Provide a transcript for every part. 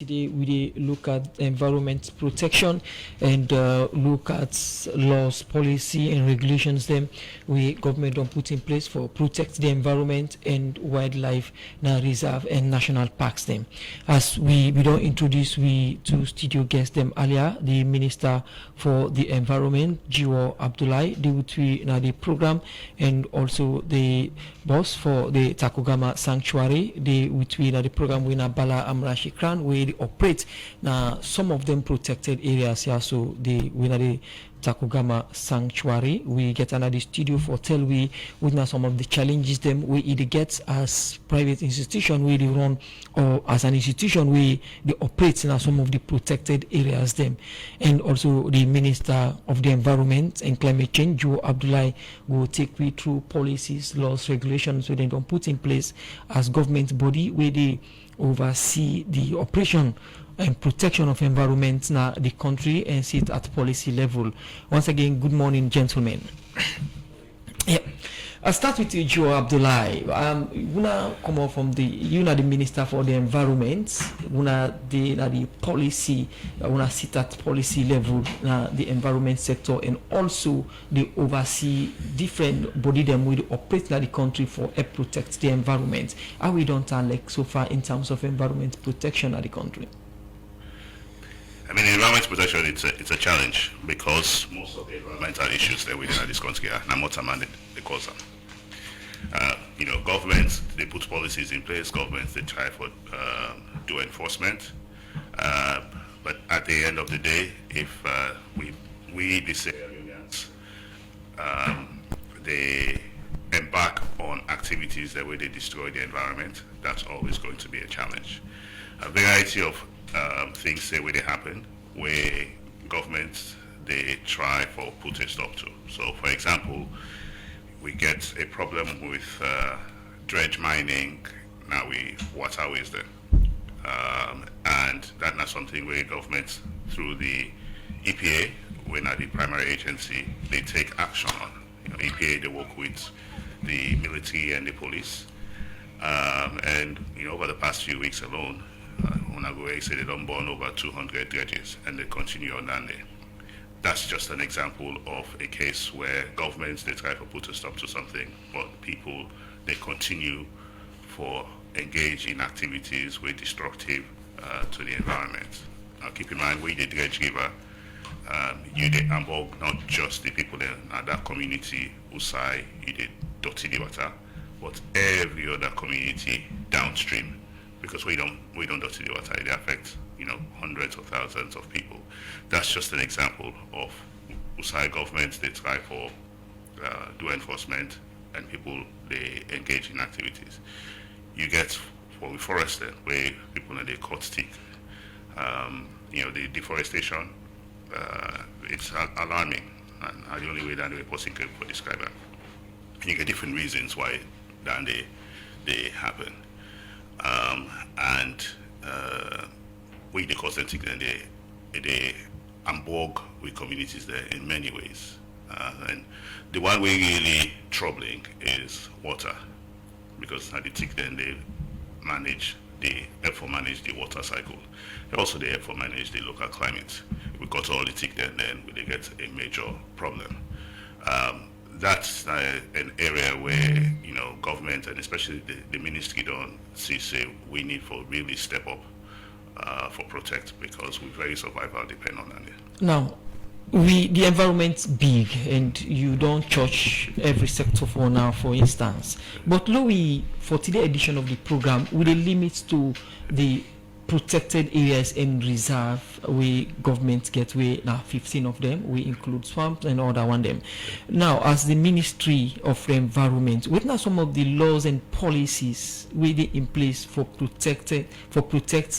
Today we look at environment protection and look at laws, policy and regulations them we government don't put in place for protect the environment and wildlife now reserve and national parks them. As we don't introduce we two studio guests them earlier, the Minister for the Environment, Jiwo Abdullahi, the which we now the program, and also the boss for the Takugama Sanctuary, the which we now the program we now Bala Amrashikran we operate now some of them protected areas here, so the we the Takugama Sanctuary we get another studio for tell we witness some of the challenges them we either get as private institution we they run or as an institution we they operate now some of the protected areas them. And also the Minister of the Environment and Climate Change, Joe Abdullahi, will take we through policies, laws, regulations so they don't put in place as government body where they oversee the operation and protection of environment now the country and sit at policy level. Once again, good morning, gentlemen. Yeah. I'll start with you, Joe Abdullahi. You now come out from the the Minister for the Environment. You the policy. You sit at policy level, the environment sector, and also they oversee different body them will operate in the country for help protect the environment. How we don't like so far in terms of environment protection at the country? I mean, environment protection it's a challenge because most of the environmental issues that we have in this country are not demanded because of. Governments they put policies in place. Governments they try for do enforcement, but at the end of the day, if we the civilians they embark on activities that way they destroy the environment, that's always going to be a challenge. A variety of things say where they happen, where governments they try for put a stop to. So, for example, we get a problem with dredge mining now we waterways there, and that's not something where governments through the EPA, we're not the primary agency, they take action on. EPA they work with the military and the police, and over the past few weeks alone. They say they don't burn over 200 dredges and they continue on that day. That's just an example of a case where governments they try to put a stop to something, but people they continue for engage in activities which destructive to the environment. Now keep in mind we the dredge river, you did involve not just the people in that community who say you did dirty the water, but every other community downstream. Because we don't dirty the water, it affects hundreds of thousands of people. That's just an example of USAI governments they try for do enforcement and people they engage in activities. You get for the forest where people they cut stick. The deforestation it's alarming, and the only way that a person can describe it. You get different reasons why that they happen. We the constantly and they embark with communities there in many ways, and the one way really troubling is water, because now the tick then they help for manage the water cycle. Also they help for manage the local climate. We got all the tick then we get a major problem. That's an area where government and especially the ministry don't say we need for really step up for protect, because we very survival depend on that. Now, the environment's big and you don't touch every sector for now, for instance. But Louis, for today's edition of the program, with a limit to the protected areas and reserve we government get we now 15 of them we include swamps and other one them. Now as the Ministry of the Environment, what are some of the laws and policies we in place for protect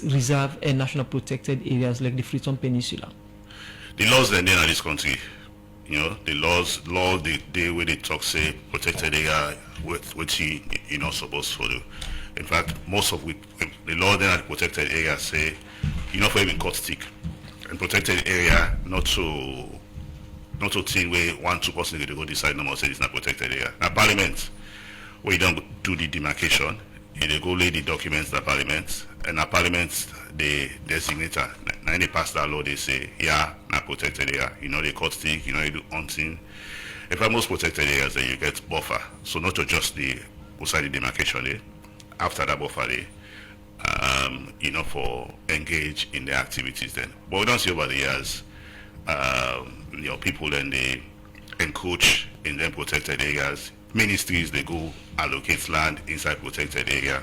reserve and national protected areas like the Freetown Peninsula? The laws that in this country, the laws they where they talk say protected area which you're not supposed to do. In fact, most of the law then at protected area say you're not for even cut stick, and protected area not to thing where 1-2 person they go decide no more say it's not protected area. Now Parliament, where you don't do the demarcation, they go lay the documents to Parliament, and the Parliament, the designator, now they pass that law, they say, yeah, not protected area. They cut stick, you do hunting. If I'm most protected areas, then you get buffer. So not to just the outside the demarcation there. After that buffer there, for engage in the activities then. But we don't see over the years, people then they encroach in them protected areas. Ministries, they go allocate land inside protected area.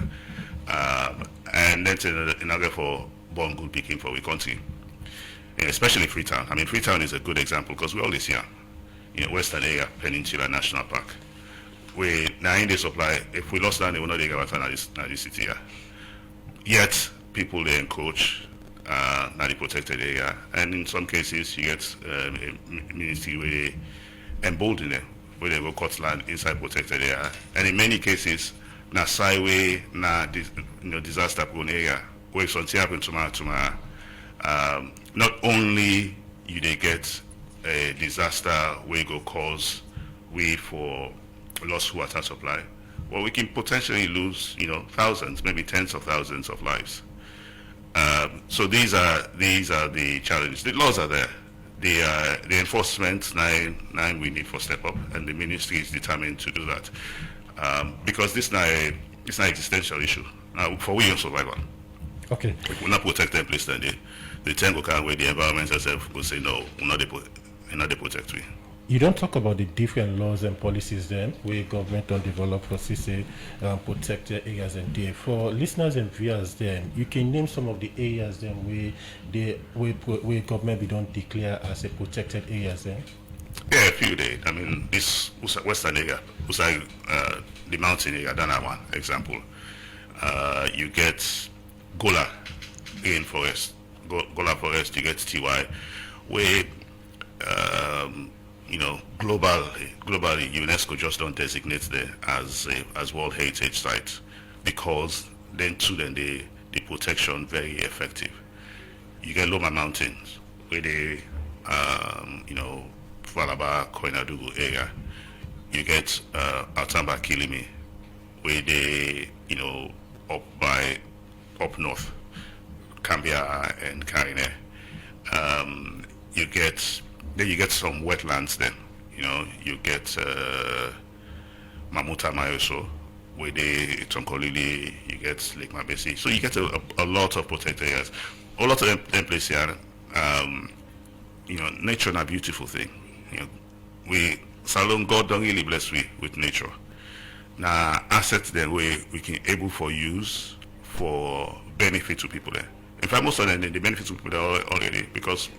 And that's another for born good picking for the country. Especially Freetown. I mean, Freetown is a good example because we always hear, Western area, Peninsula National Park. We now in the supply, if we lost land, they will not get water in this city here. Yet, people they encroach na the protected area. And in some cases, you get a ministry where they embolden them, where they go cut land inside protected area. And in many cases, na sideway, disaster prone area, where something happen to my not only you they get a disaster where go cause way for lost water supply, well, we can potentially lose, thousands, maybe tens of thousands of lives. So these are the challenges. The laws are there. The enforcement nine we need for step up, and the ministry is determined to do that because this it's an existential issue for we in survival. Okay. If we not protect them, please then the tango can where the environment itself will say no, we're not they protect we. You don't talk about the different laws and policies then where government don't develop for CC protected areas and there. For listeners and viewers then, you can name some of the areas then where government we don't declare as a protected areas then? Yeah, a few days. I mean, this western area, the mountain area, that's one example. You get Gola rainforest, Gola forest, you get TY, where globally, UNESCO just don't designate there as World Heritage Site because then the protection very effective. You get Loma Mountains where they, Falaba, Koinadugu area. You get Altamba Kilimi where they, up north, Cambia and Karine. You get some wetlands then. You get Mamuta Mayoso, where they Tonkolili, you get Lake Mabesi. So you get a lot of protected areas. A lot of them places here, nature is a beautiful thing. We Salon God don't really bless we with nature. Now assets then we can able for use for benefit to people there. In fact, most of them the benefit to people there already because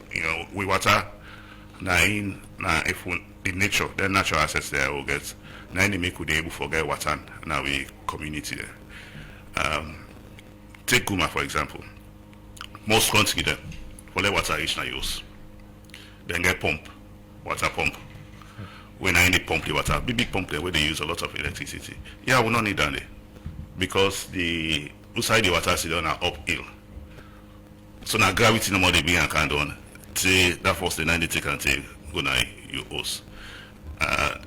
we water. If the nature, the natural assets there will get. Now they make we able for get water. Now we community there. Take Guma for example. Most country there, for the water reach na use. Then get water pump. When I need pump the water, big pump there where they use a lot of electricity. Yeah, we don't need that because the outside the water is on uphill. So now gravity no more they be and can done. Say that force the 90 take and take go now you host.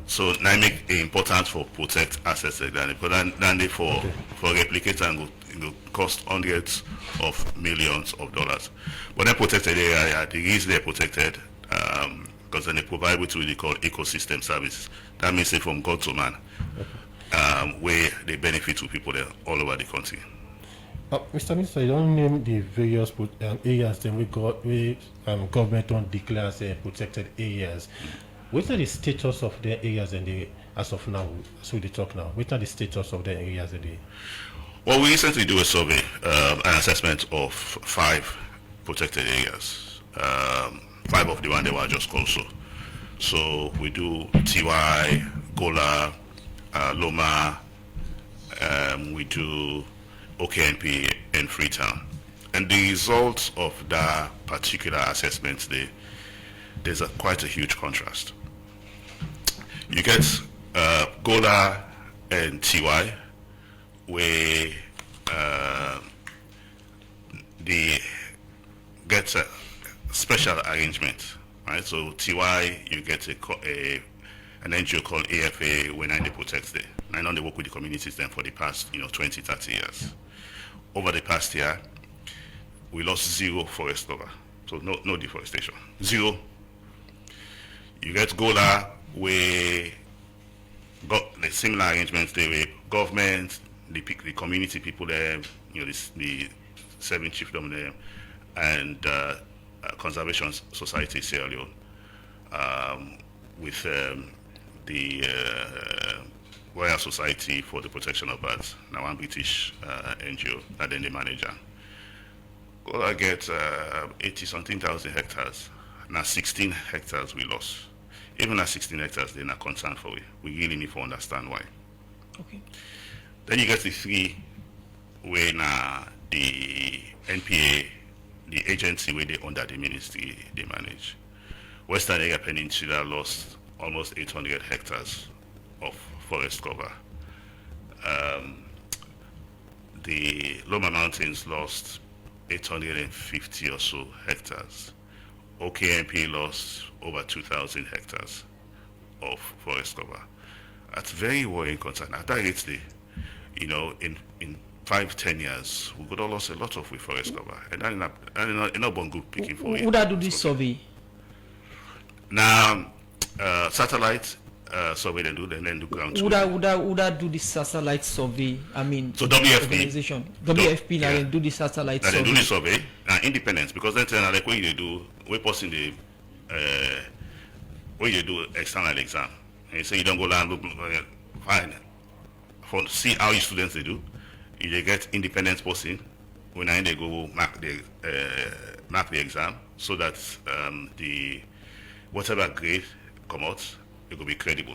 So now make it important for protect assets like that because then they for replicate and go cost hundreds of millions of dollars. But then protected area, the reason they're protected because then they provide what we call ecosystem services. That means say from God to man, where they benefit to people there all over the country. Mr. Minister, you don't name the various areas that government don't declare as protected areas. What are the status of the areas as of now? So we talk now. What are the status of the areas in the? Well, we recently do a survey, an assessment of 5 protected areas. 5 of the one they were just called so. So we do TY, Gola, Loma. We do OKNP and Freetown. And the results of that particular assessment, there's quite a huge contrast. You get Gola and TY, where they get a special arrangement, right? So TY, you get an NGO called AFA when they protect I know they work with the communities then for the past 20, 30 years. Over the past year, we lost 0 forest cover. So no deforestation. 0. You get Gola, we got the similar arrangements there with government, the community people there, the 7 chiefdom there, and Conservation Society Sierra Leone, with the Royal Society for the Protection of Birds, now one British NGO, and then the manager. Gola get 80-something thousand hectares. Now 16 hectares we lost. Even at 16 hectares, they're not concerned for it. We really need to understand why. Okay. Then you get the 3 where now the NPA, the agency where they under the ministry, they manage. Western Area Peninsula lost almost 800 hectares of forest cover. The Loma Mountains lost 850 or so hectares. OKMP lost over 2,000 hectares of forest cover. That's very worrying concern. At that rate, in 5-10 years, we could have lost a lot of forest cover. And that's not one good picking for it. Would I do this survey? Now, satellite survey they do, then do ground truth. Would I do this satellite survey? I mean, so WFP organization, WFP now do the satellite survey. They do the survey, independence, because then like what you do, we post in the when you do external exam, and you say you don't go land, fine. For see how your students they do, you get independence posting when they go mark the exam, so that the whatever grade come out, it will be credible.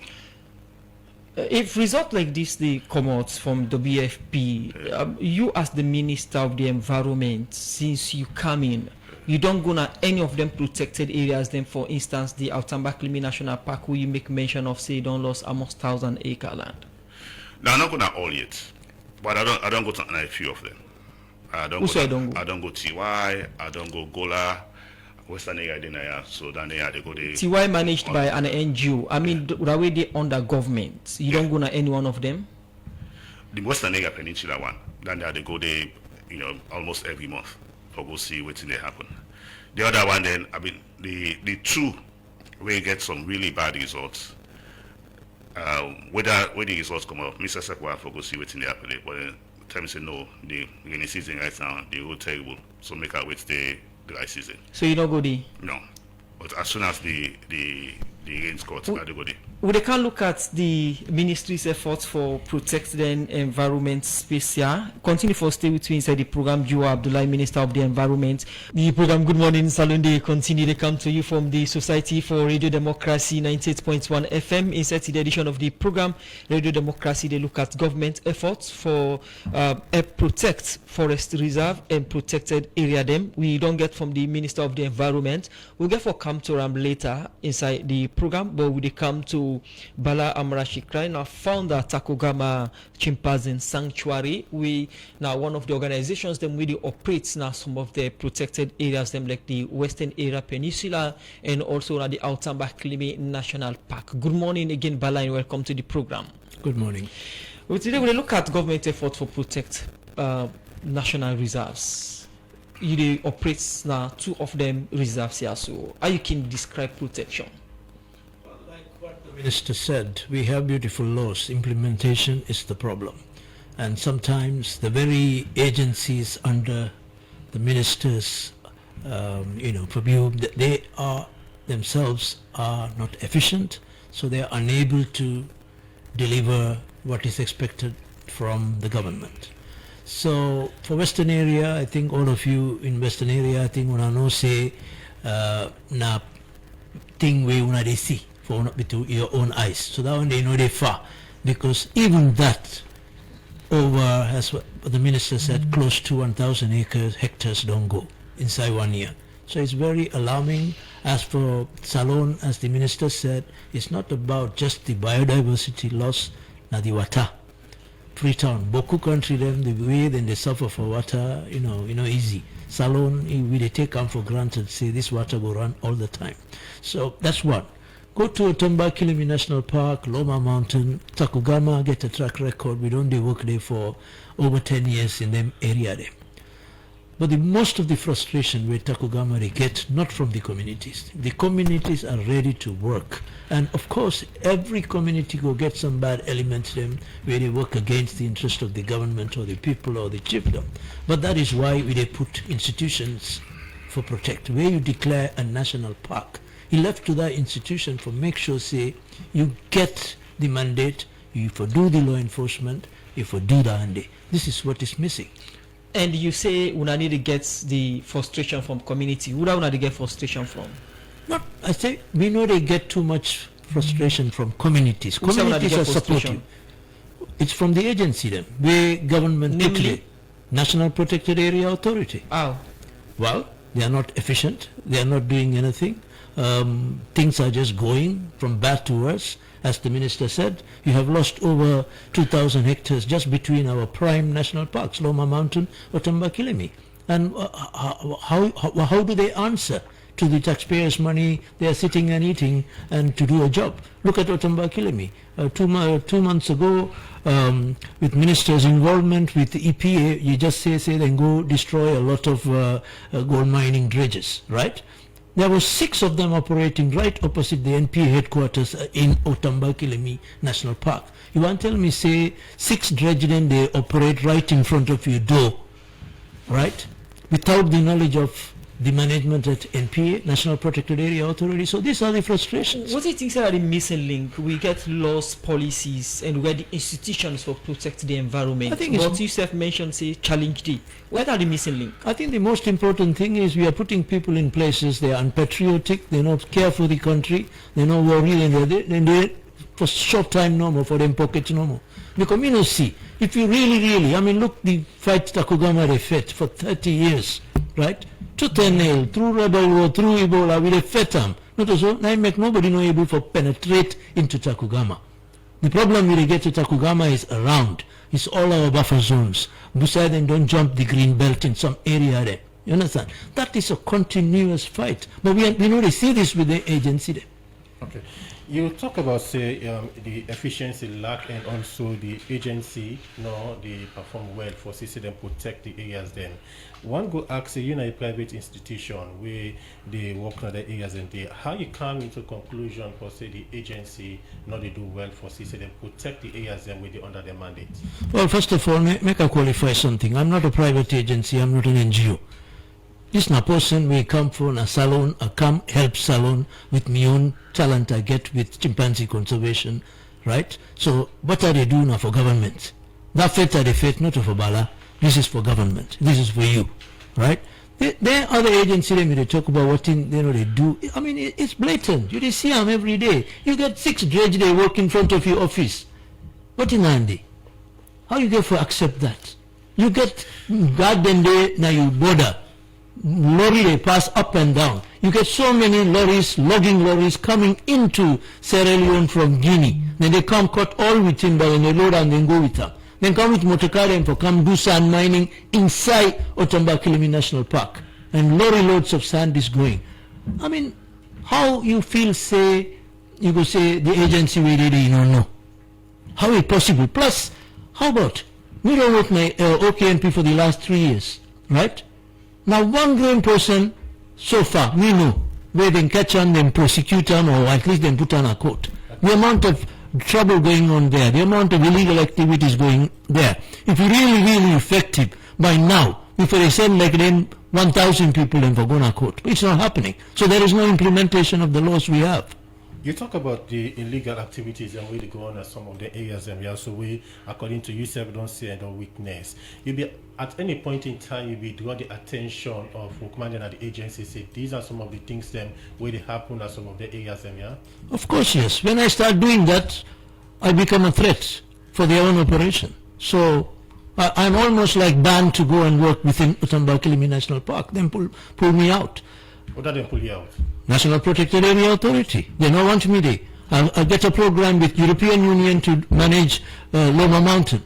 If results like this they come out from WFP, you as the Minister of the Environment, since you come in, you don't go to any of them protected areas. Then, for instance, the Outamba National Park, where you make mention of, say, you don't lose almost 1,000-acre land. No, I'm not going to all yet, but I don't go to a few of them. I don't go TY, I don't go Gola. Western area there, so then they go there. TY managed by an NGO. I mean, the way they under government, you don't go to any one of them. The Western area Peninsula one, then they go there, almost every month for go see what's in there happen. The other one, then I mean, the 2 where you get some really bad results. Whether the results come up, Mr. Sekwa for go see what's in there happen. But tell me say no, the rainy season right now, they all terrible. So make our wait the dry season. So you don't go there? No. But as soon as the rains cut, I go there. We can look at the ministry's efforts for protect the environment space here. Continue for stay with you inside the program. Jua Abdullah, Minister of the Environment. The program Good Morning Salonde continue to come to you from the Society for Radio Democracy 98.1 FM. Inside the edition of the program Radio Democracy, they look at government efforts for protect forest reserve and protected area them. We don't get from the Minister of the Environment. We'll get for come to Ram later inside the program, but we come to Bala Amrashikrai, now founder Takogama Chimpanzee Sanctuary. We now one of the organizations that really operates now some of the protected areas, them like the Western Area Peninsula and also now the Outamba Klimi National Park. Good morning again, Bala, and welcome to the program. Good morning. Well, today we look at government effort for protect national reserves. You operates now 2 of them reserves here. So how you can describe protection? Minister said, we have beautiful laws. Implementation is the problem. And sometimes the very agencies under the minister's purview, they are themselves are not efficient, so they are unable to deliver what is expected from the government. So for Western area, I think all of you in Western area, I think when I know say na thing we una they see for with your own eyes. So that one they know they far, because even that over, as what the minister said, close to 1,000 hectares don't go inside 1 year. So it's very alarming. As for Salon, as the minister said, it's not about just the biodiversity loss, na the water. Freetown, Boku country, them the way then they suffer for water, easy. Salon, we they take them for granted, say this water will run all the time. So that's one. Go to Otomba Kilimi National Park, Loma Mountain, Takugama, get a track record. We don't do work there for over 10 years in them area there. But most of the frustration where Takugama they get not from the communities. The communities are ready to work. And of course, every community will get some bad elements them where they work against the interest of the government or the people or the chiefdom. But that is why they put institutions for protect. Where you declare a national park, he left to that institution for make sure say you get the mandate, you for do the law enforcement, you for do the handy. This is what is missing. And you say una need to get the frustration from community. Who do una get frustration from? Not, I say we know they get too much frustration from communities. Who say una dey Communities get are frustration? supportive. It's from the agency then, where government put Namely? it. National Protected Area Authority. How? Well, they are not efficient. They are not doing anything. Things are just going from bad to worse. As the minister said, you have lost over 2,000 hectares just between our prime national parks, Loma Mountain, Otomba Kilimi. And how do they answer to the taxpayers' money they are sitting and eating and to do a job? Look at Otomba Kilimi. 2 months ago, with ministers' involvement with the EPA, you just say then go destroy a lot of gold mining dredges, right? There were 6 of them operating right opposite the NPA headquarters in Otomba Kilimi National Park. You want to tell me, say, 6 dredging they operate right in front of your door, right? Without the knowledge of the management at NPA, National Protected Area Authority. So these are the frustrations. What do you think are the missing link? We get laws, policies, and we get the institutions for protect the environment. I think it's- What you have mentioned, say, challenge the. What are the missing link? I think the most important thing is we are putting people in places they are unpatriotic, they don't care for the country, they don't worry, and they for short time no more, for them pockets no more. Because you know, see, if you really, I mean, look, the fight Takugama they fought for 30 years, right? To nail through rebel war, through Ebola, with a fetam. Not so, now make nobody know able to penetrate into Takugama. The problem we get to Takugama is around. It's all our buffer zones. Beside them, don't jump the green belt in some area there. You understand? That is a continuous fight. But we know they see this with the agency there. Okay. You talk about, say, the efficiency lack and also the agency, they perform well for see them protect the areas then. One go ask, say, a private institution where they work on the areas and how you come into conclusion for, say, the agency, they do well for see them protect the areas then where they under their mandate? Well, first of all, make I qualify something. I'm not a private agency, I'm not an NGO. This na person we come from a salon, I come help salon with my own talent I get with chimpanzee conservation, right? So what are they doing now for government? That fate are the fate, not for Bala. This is for government. This is for you, right? There are other agencies they talk about what thing they do. I mean, it's blatant. You see them every day. You get 6 dredge they work in front of your office. What in Andy? How you get for accept that? You get garden day now you border. Lorry they pass up and down. You get so many lorries, logging lorries coming into Sierra Leone from Guinea. Then they come cut all with timber and they load and then go with them. Then come with motorcar and for come do sand mining inside Otomba Kilimi National Park. And lorry loads of sand is going. I mean, how you feel say, you go say the agency we did it, no. How is it possible? Plus, how about, we don't work my OKNP for the last 3 years, right? Now, one grown person, so far, we know, where they catch on, then prosecute them, or at least then put on a court. The amount of trouble going on there, the amount of illegal activities going there. If you're really effective, by now, if they send like then 1,000 people in for going to court, it's not happening. So there is no implementation of the laws we have. You talk about the illegal activities and where they go on at some of the areas, and we also we, according to you, don't say no weakness. You be at any point in time you be draw the attention of commanding at the agency. Say these are some of the things them where they happen at some of the areas, and yeah. Of course, yes. When I start doing that, I become a threat for their own operation. So I'm almost like banned to go and work within Otomba Kilimi National Park. Then pull me out. What did they pull you out? National Protected Area Authority. They don't want me there. I'll get a program with European Union to manage Loma Mountain.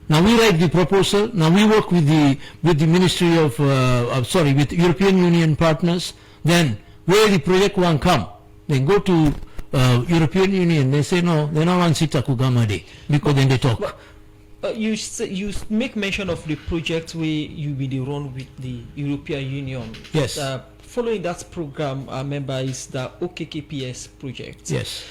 Now we write the proposal. Now we work with the Ministry of with European Union partners. Then where the project one come, then go to European Union, they say no, they don't want to see Takugama Day because then they talk. You make mention of the project where you be the run with the European Union. Yes. Following that program, I remember is the OKKPS project. Yes.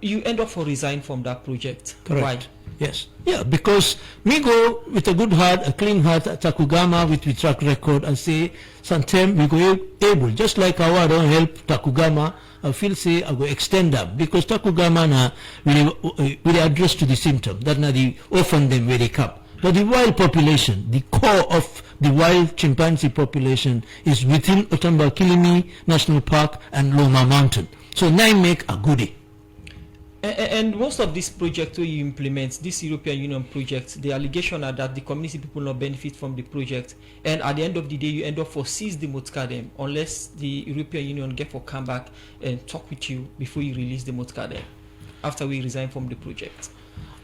You end up for resign from that project. Correct. Why? Yes. Yeah, because we go with a good heart, a clean heart at Takugama with the track record and say, sometime we go able, just like our don't help Takugama, I feel say I go extend them because Takugama na will address to the symptom that na the often them where they come. But the wild population, the core of the wild chimpanzee population is within Otamba Kilimi National Park and Loma Mountain. So now make a goodie. And most of these projects where you implement, this European Union project, the allegation are that the community people not benefit from the project, and at the end of the day you end up for seize the motkadem unless the European Union get for come back and talk with you before you release the motkadem after we resign from the project.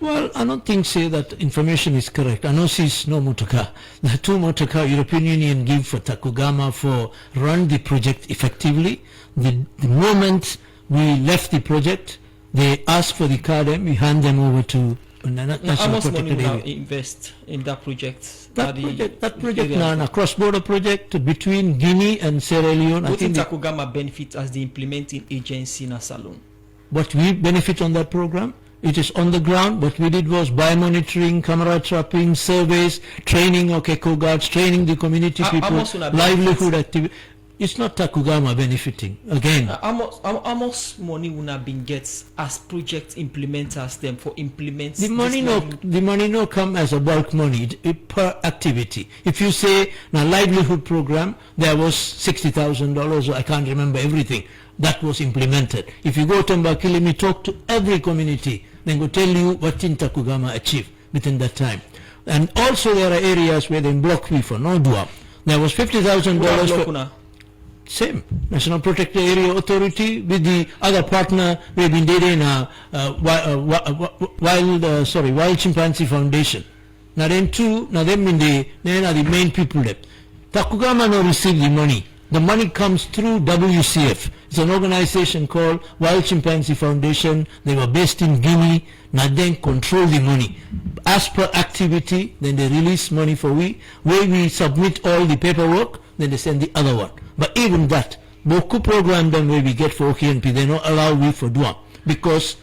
Well, I don't think say that information is correct. I know seize no motoka. The 2 motoka European Union give for Takugama for run the project effectively. The moment we left the project, they ask for the card and we hand them over to how much money will now invest in that project? That project now a cross-border project between Guinea and Sierra Leone. What in Takugama benefit as the implementing agency in a salon? What we benefit on that program? It is on the ground. What we did was biomonitoring, camera trapping, surveys, training of eco guards, training the community people, livelihood activity. It's not Takugama benefiting again. How much money would have been gets as project implementers them for implement the money no come as a bulk money it per activity. If you say now livelihood program, there was $60,000, I can't remember everything that was implemented. If you go to Mbakilimi, talk to every community, then go tell you what in Takugama achieved within that time. And also there are areas where they block me for no dua. There was $50,000 for same National Protected Area Authority with the other partner we've been dating Wild Chimpanzee Foundation. Now then then are the main people left. Takugama no receive the money. The money comes through WCF. It's an organization called Wild Chimpanzee Foundation. They were based in Guinea. Now then control the money. As per activity, then they release money for where we submit all the paperwork, then they send the other one. But even that, Boku program them where we get for OKNP, they don't allow we for Dua. Because,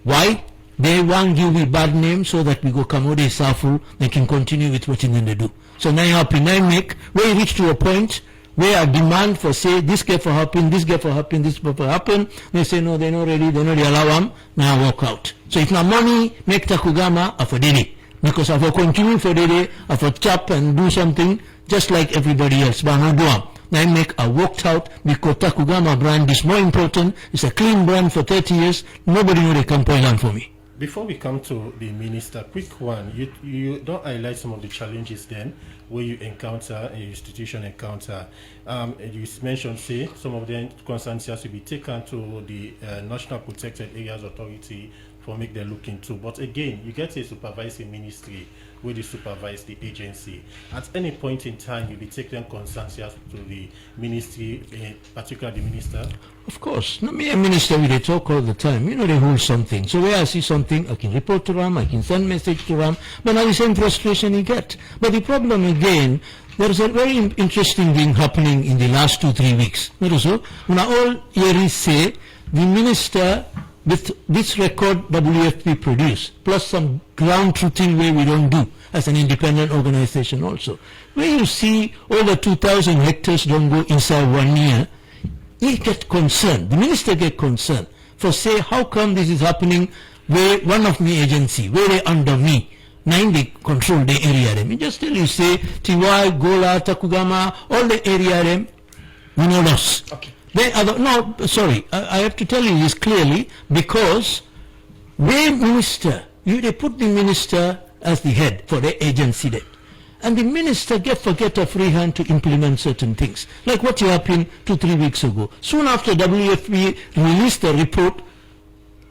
why? They want give we bad name so that we go Kamode Safu, they can continue with what they do. So now you happy, now make, where you reach to a point where a demand for say, this get for happen, this get for happen, this get for happen, they say no, they're not ready, they're not allow them, now walk out. So if now money make Takugama, for Dede. Because if I continue for Dede, if I chop and do something, just like everybody else, but no do. Now make a walked out because Takugama brand is more important. It's a clean brand for 30 years. Nobody know they can point on for me. Before we come to the minister, quick one. You don't highlight some of the challenges then where you encounter, a institution encounter. You mentioned, say, some of the concerns has to be taken to the National Protected Areas Authority for make them look into. But again, you get a supervising ministry where they supervise the agency. At any point in time, you'll be taking concerns to the ministry, particularly the minister? Of course. No, me and minister, they talk all the time. You know, they hold something. So where I see something, I can report to them, I can send message to them, but now the same frustration you get. But the problem again, there's a very interesting thing happening in the last 2-3 weeks. So, when all hear say, the minister with this record WFP produce, plus some ground truthing way we don't do as an independent organization also. When you see over 2,000 hectares don't go inside 1 year, he get concerned, the minister get concerned for say, how come this is happening where one of me agency, where they under me, now they control the area them. You just tell you say, Tiwai, Gola, Takugama, all the area them, we no loss. Okay. I have to tell you this clearly because where minister, they put the minister as the head for the agency then. And the minister forget a free hand to implement certain things. Like what happened 2-3 weeks ago. Soon after WFP released the report,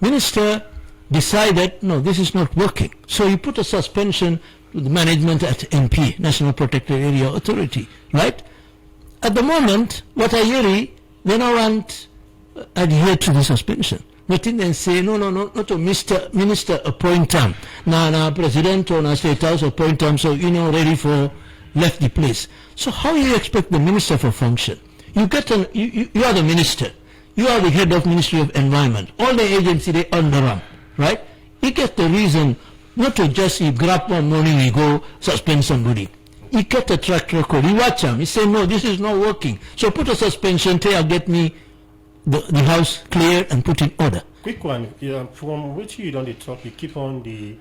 minister decided, no, this is not working. So he put a suspension to the management at MP, National Protected Area Authority, right? At the moment, what I hear, they don't want adhere to the suspension. Nothing and say, no, not to Mr. Minister appoint him. Now, President or State House appoint him, so, ready for left the place. So how you expect the minister to function? You are the minister. You are the head of Ministry of Environment. All the agency, they under him, right? You get the reason not to just you grab one morning, you go suspend somebody. You get a track record. You watch him. You say, no, this is not working. So put a suspension till get me the house cleared and put in order. Quick one, from which you don't talk, you keep on the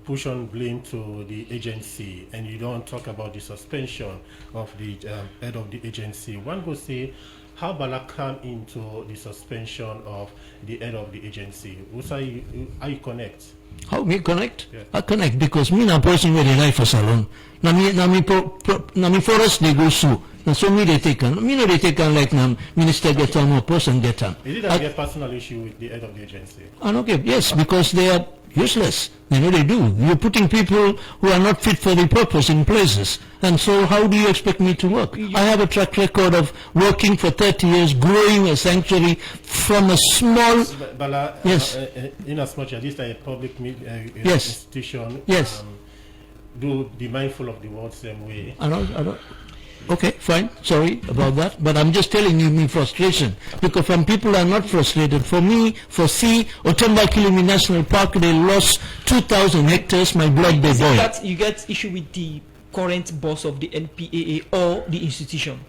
push on blame to the agency, and you don't talk about the suspension of the head of the agency. One go say, how Bala come into the suspension of the head of the agency? How you connect? How we connect? Yeah. I connect because me na person where they lie for salon. Na me forest they go sue. Na so me they take on. Me no they take on like na minister get on or person get on. Is it that you have personal issue with the head of the agency? Okay, yes, because they are useless. They know they do. You're putting people who are not fit for the purpose in places. And so how do you expect me to work? I have a track record of working for 30 years, growing a sanctuary from a small... Bala, yes. In as much as this is a public yes. institution, yes. Do be mindful of the words same way. I don't. Okay, fine. Sorry about that. But I'm just telling you my frustration. Because some people are not frustrated. For me, for Otemba Kilimi National Park, they lost 2,000 hectares. My blood, they boil. You get issue with the current boss of the NPAA or the institution?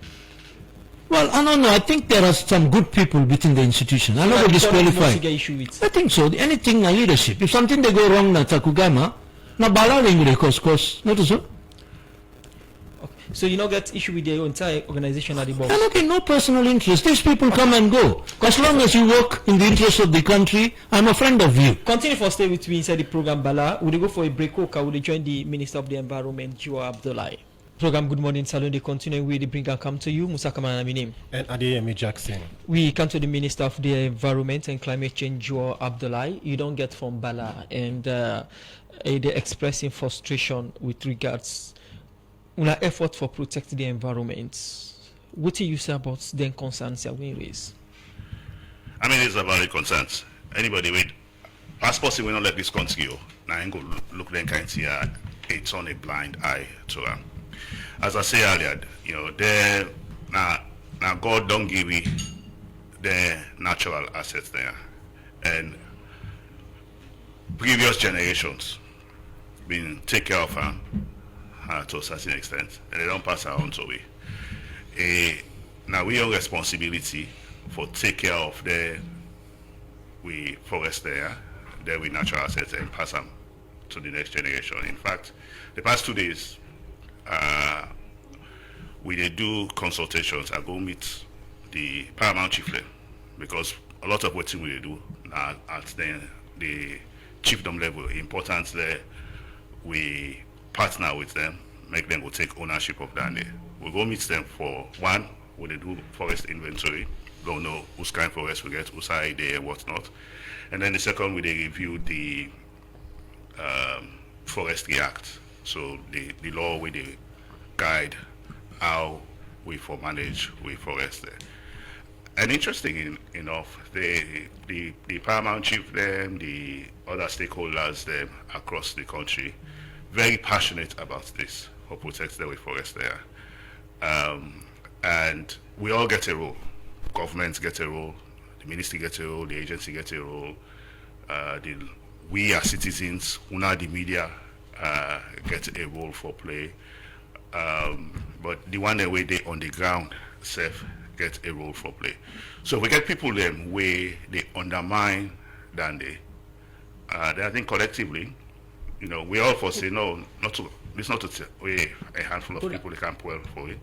Well, I don't know. I think there are some good people within the institution. I'm not disqualified. I think so. Anything na leadership. If something they go wrong na Takugama, na bala they cause. Not so. So you don't get issue with the entire organization at the boss? I'm okay, no personal interest. These people come and go. As long as you work in the interest of the country, I'm a friend of you. Continue for stay with me inside the program, Bala. Would you go for a break or would you join the Minister of the Environment, Joa Abdullah? Program Good Morning Salon, they continue with the bring and come to you, Musa Kamana name. And Adeyemi Jackson. We come to the Minister of the Environment and Climate Change, Joa Abdullah. You don't get from Bala, and they're expressing frustration with regards our effort for protecting the environment. What do you say about the concerns you raise? I mean, it's a valid concerns. Anybody with as possible, we don't let this continue. Now, I go look then kind of it's on a blind eye to them. As I say earlier, now God don't give you the natural assets there, and previous generations been take care of them. To a certain extent, and they don't pass on to we. Now we have responsibility for take care of the forest there, we natural assets and pass them to the next generation. In fact, the past 2 days, we did do consultations. I go meet the paramount chieftain because a lot of what we do at the chiefdom level, important there, we partner with them, make them go take ownership of that. We go meet them for one, when they do forest inventory, don't know whose kind of forest we get, whose side they and whatnot. And then the second, we they review the Forestry Act, so the law where they guide how we for manage we forest there. And interesting enough, the paramount chief them, the other stakeholders them across the country, very passionate about this for protecting the forest there. And we all get a role. Governments get a role, the ministry gets a role, the agency gets a role, we as citizens, the media, get a role for play. But the one that way they on the ground self get a role for play. So we get people them where they undermine than they I think collectively, we all for say no, it's not to we a handful of people they can't well for it.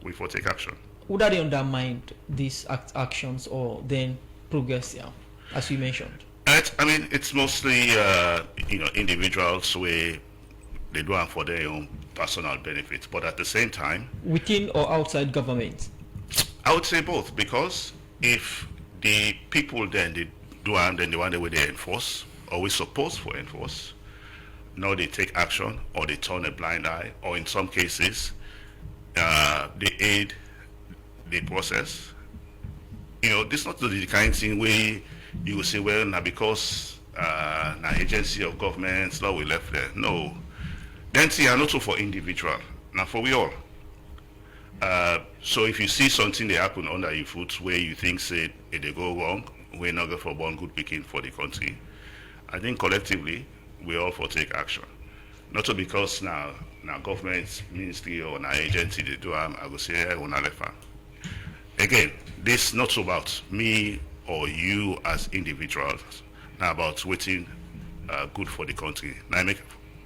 We for take action. Would they undermine these actions or then progress, as you mentioned? It's mostly individuals where they do it for their own personal benefits, but at the same time, within or outside government. I would say both, because if the people then they do and then the one way they enforce, or we supposed to enforce, now they take action or they turn a blind eye, or in some cases they aid the process. This is not the kind of thing where you will say, well, now because now agency of government, law we left there. No. Then see, not so for individual, now for we all. So if you see something that happen under your foot where you think say it they go wrong, we're not going for one good picking for the country. I think collectively we all for take action. Not so because now government, ministry or now agency they do I will say I will not left. Again, this not so about me or you as individuals, now about waiting good for the country. Now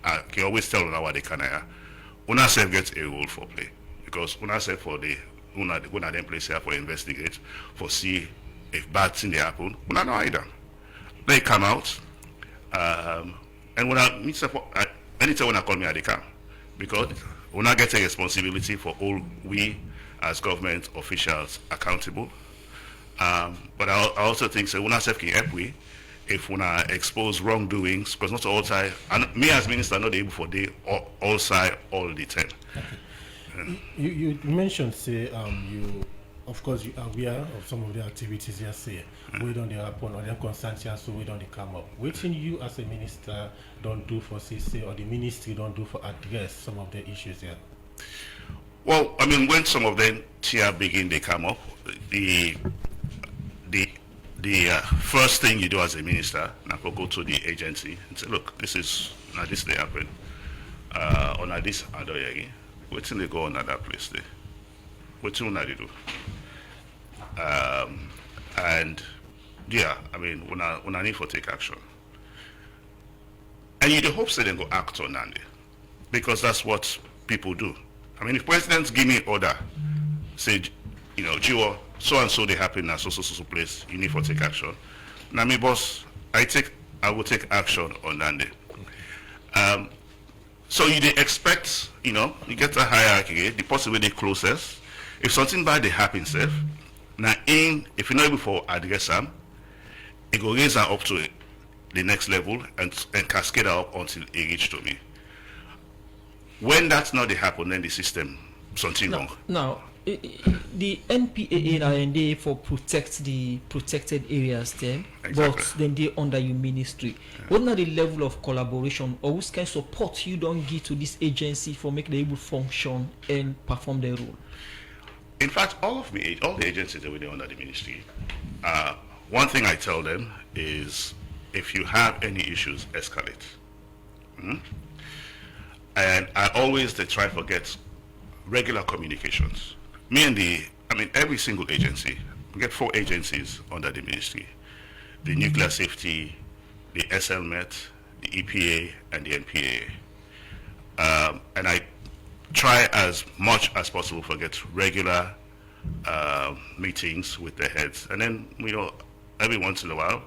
I can always tell now what they can una self gets a role for play. Because una self for the una then place here for investigate, for see if bad thing they happen, una no either. They come out, and when I meet support anytime when I call me they come. Because una get a responsibility for all we as government officials accountable. But I also think so una self can help we if una expose wrongdoings, because not all time and me as minister not able for day all side all the time. Okay. You mentioned say you of course you are aware of some of the activities you say we don't happen or them concerns so we don't come up. Waiting you as a minister don't do for say or the ministry don't do for address some of the issues here. Well, I mean when some of them here begin they come up, the first thing you do as a minister now go to the agency and say, look, this is now this they happen. Or now this other again. Wait till they go on at that place there. Wait till they do. And yeah, I mean when I need for take action. And you hope they then go act on that because that's what people do. I mean if presidents give me order, say, you know, Jiwo, so and so they happen at so place, you need for take action. Now me boss, I will take action on that day. So you they expect, you know, you get a hierarchy, the person with the closest. If something bad they happen, now if you're not able to address them, it go raise them up to the next level and cascade up until it reach to me. When that's not the happen, then the system something wrong. Now, the NPAA and they for protect the protected areas then, Exactly. but then they under your ministry. Yeah. What are the level of collaboration or which kind of support you don't give to this agency for make them able function and perform their role? In fact, all the agencies that were under the ministry, one thing I tell them is if you have any issues, escalate. And I always try to get regular communications. Every single agency, we get 4 agencies under the ministry. The Nuclear Safety, the SLMet, the EPA, and the NPA. And I try as much as possible to get regular meetings with the heads. And then, you know, every once in a while,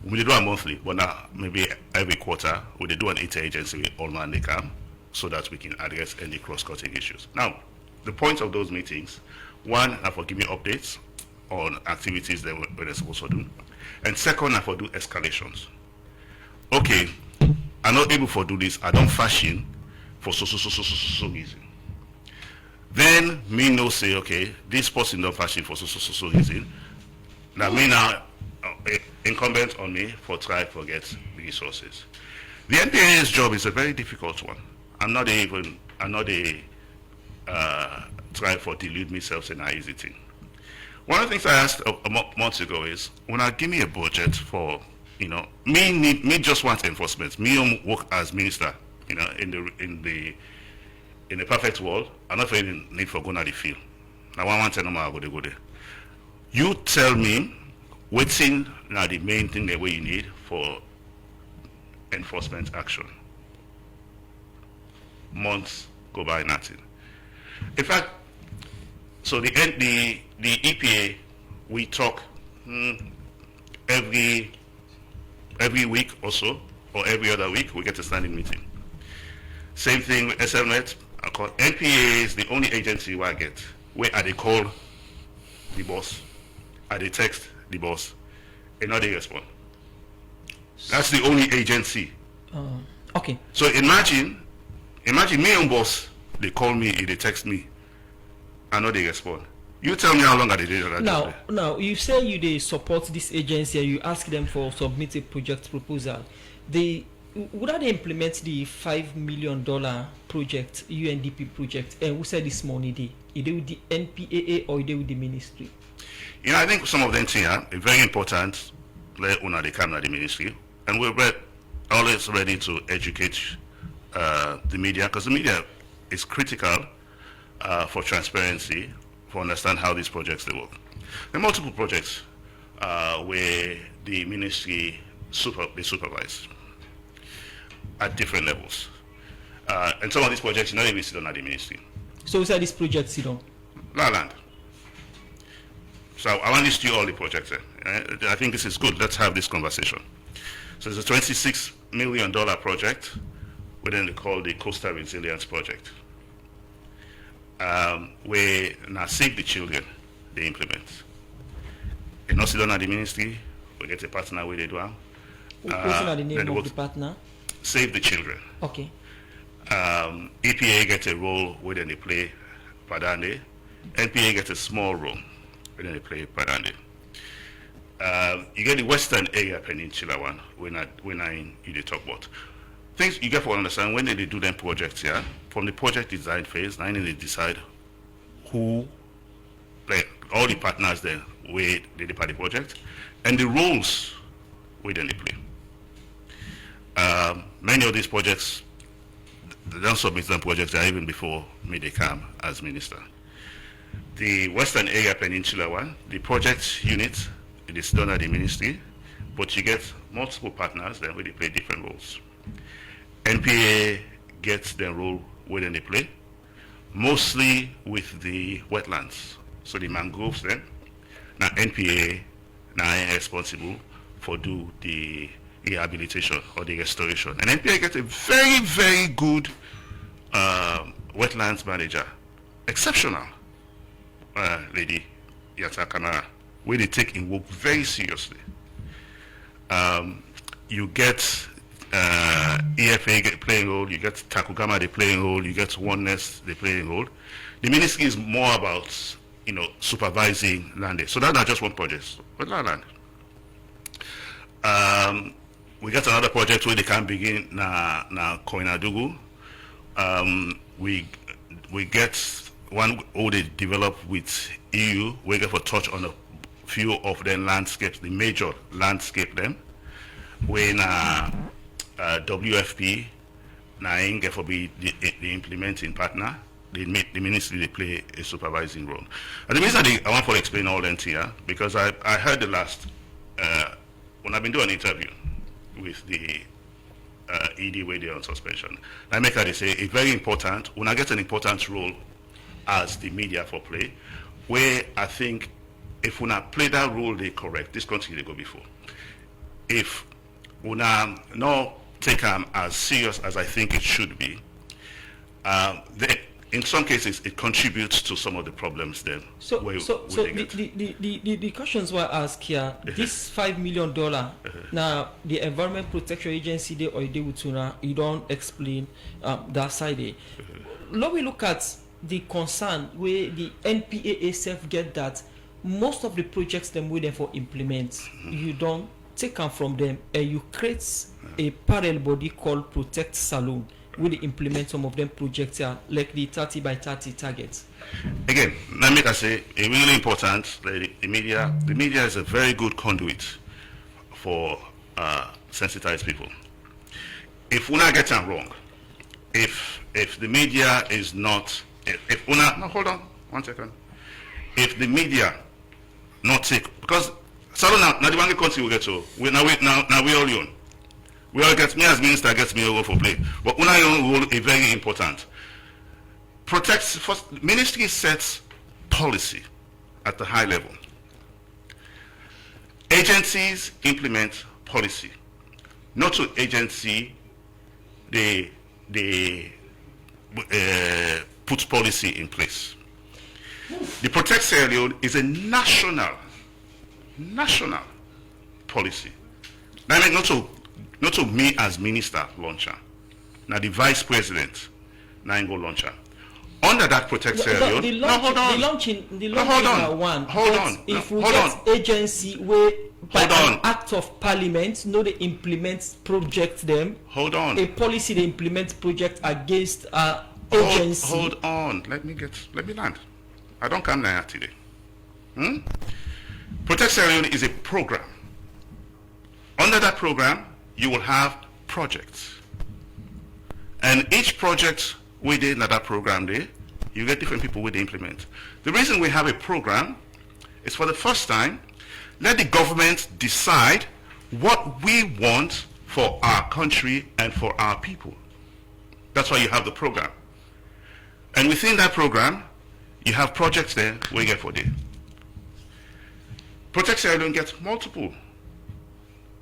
we do a monthly, but now maybe every quarter, we do an inter-agency with all man they come, so that we can address any cross-cutting issues. Now, the point of those meetings, one, are for giving updates on activities that we're supposed to do. And second, are for do escalations. Okay, I'm not able to do this, I don't fashion for so reason. Then, me no say, okay, this person don't fashion for so reason. Now, me now, incumbent on me for try to get resources. The NPA's job is a very difficult one. I'm not try for delude myself and easy thing. One of the things I asked a month ago is when I give me a budget for, you know, me just want enforcement. Me work as minister, you know, in the perfect world. I'm not feeling need for going to the field. Now I want to know how go there. You tell me what's in now the main thing that you need for enforcement action. Months go by nothing. In fact, so the EPA, we talk every week or so, or every other week, we get a standing meeting. Same thing with SLNet. NPA is the only agency where I get, where I call the boss, I text the boss, and now they respond. That's the only agency. Okay. So imagine me and boss, they call me, they text me, I know they respond. You tell me how long are they doing that job? Now, you say you they support this agency and you ask them for submit a project proposal. Would they implement the $5 million project, UNDP project, and who said this money they? Is it with the NPAA or is it with the ministry? You know, I think some of them things are very important. Let una they come to the ministry, and we're always ready to educate the media, because the media is critical for transparency, for understand how these projects they work. There are multiple projects where the ministry they supervise at different levels, and some of these projects not even sit on at the ministry. So, who this project sit on? Land. So I want to list you all the projects. I think this is good. Let's have this conversation. So it's a $26 million project, within they call the Coastal Resilience Project, where now Save the Children they implement. And not sit down at the ministry, we get a partner where they do. What's the name of the partner? Save the Children. Okay. EPA gets a role where they play Padande. NPA gets a small role where they play Padande. You get the Western Area Peninsula one when you talk about. Things you get to understand when they do them projects here, from the project design phase, now they decide who play all the partners there where they part the project and the roles where they play. Many of these projects, they don't submit them projects there even before me they come as minister. The Western Area Peninsula one, the project unit, it is done at the ministry, but you get multiple partners then where they play different roles. NPA gets their role where they play, mostly with the wetlands. So the mangroves then, now NPA now is responsible for do the rehabilitation or the restoration. And NPA gets a very, very good wetlands manager, exceptional lady, Yata Kanara, where they take in work very seriously. You get EFA playing role, you get Takugama they playing role, you get Oneness they playing role. The ministry is more about supervising land. So that's not just one project, but land. We got another project where they can begin na Koinadugu. We get one who they develop with EU. We get for touch on a few of their landscapes, the major landscape them. When WFP now get for be the implementing partner, the ministry they play a supervising role. And the reason I want to explain all that here because I heard the last when I've been doing an interview with the ED where they're on suspension. I make her they say it's very important when I get an important role as the media for play, where I think if we not play that role they correct, this country they go before. If we not take them as serious as I think it should be, in some cases it contributes to some of the problems then. So the questions were asked here, this $5 million now the Environment Protection Agency they or they would you don't explain that side. Now we look at the concern where the NPAA self get that most of the projects them waiting for implement, you don't take them from them and you create a parallel body called Protect Saloon where they implement some of them projects here, like the 30 by 30 targets. Again, let me say it's really important that the media is a very good conduit for sensitized people. If we not get them wrong, if the media is not hold on 1 second. If the media not take because Salon now the one country we get to we now we all own. We all get me as minister gets me over for play. But when I own role is very important. Protects first ministry sets policy at the high level. Agencies implement policy. Not to agency they put policy in place. The Protect Sierra Leone is a national policy. That means not to me as minister launcher. Now the vice president now go launcher. Under that Protect Sierra Leone. The No, hold on. launching hold on. are one. Hold But on. if No, we hold get on. agency where by Hold an on. act of parliament, no, they implement project them. Hold on. A policy they implement project against agency. Hold on. Let me land. I don't come there today. Protect Sierra Leone is a program. Under that program, you will have projects. And each project within that program there, you get different people with the implement. The reason we have a program is for the first time, let the government decide what we want for our country and for our people. That's why you have the program. And within that program, you have projects there where you get for day. Protect Sierra Leone gets multiple,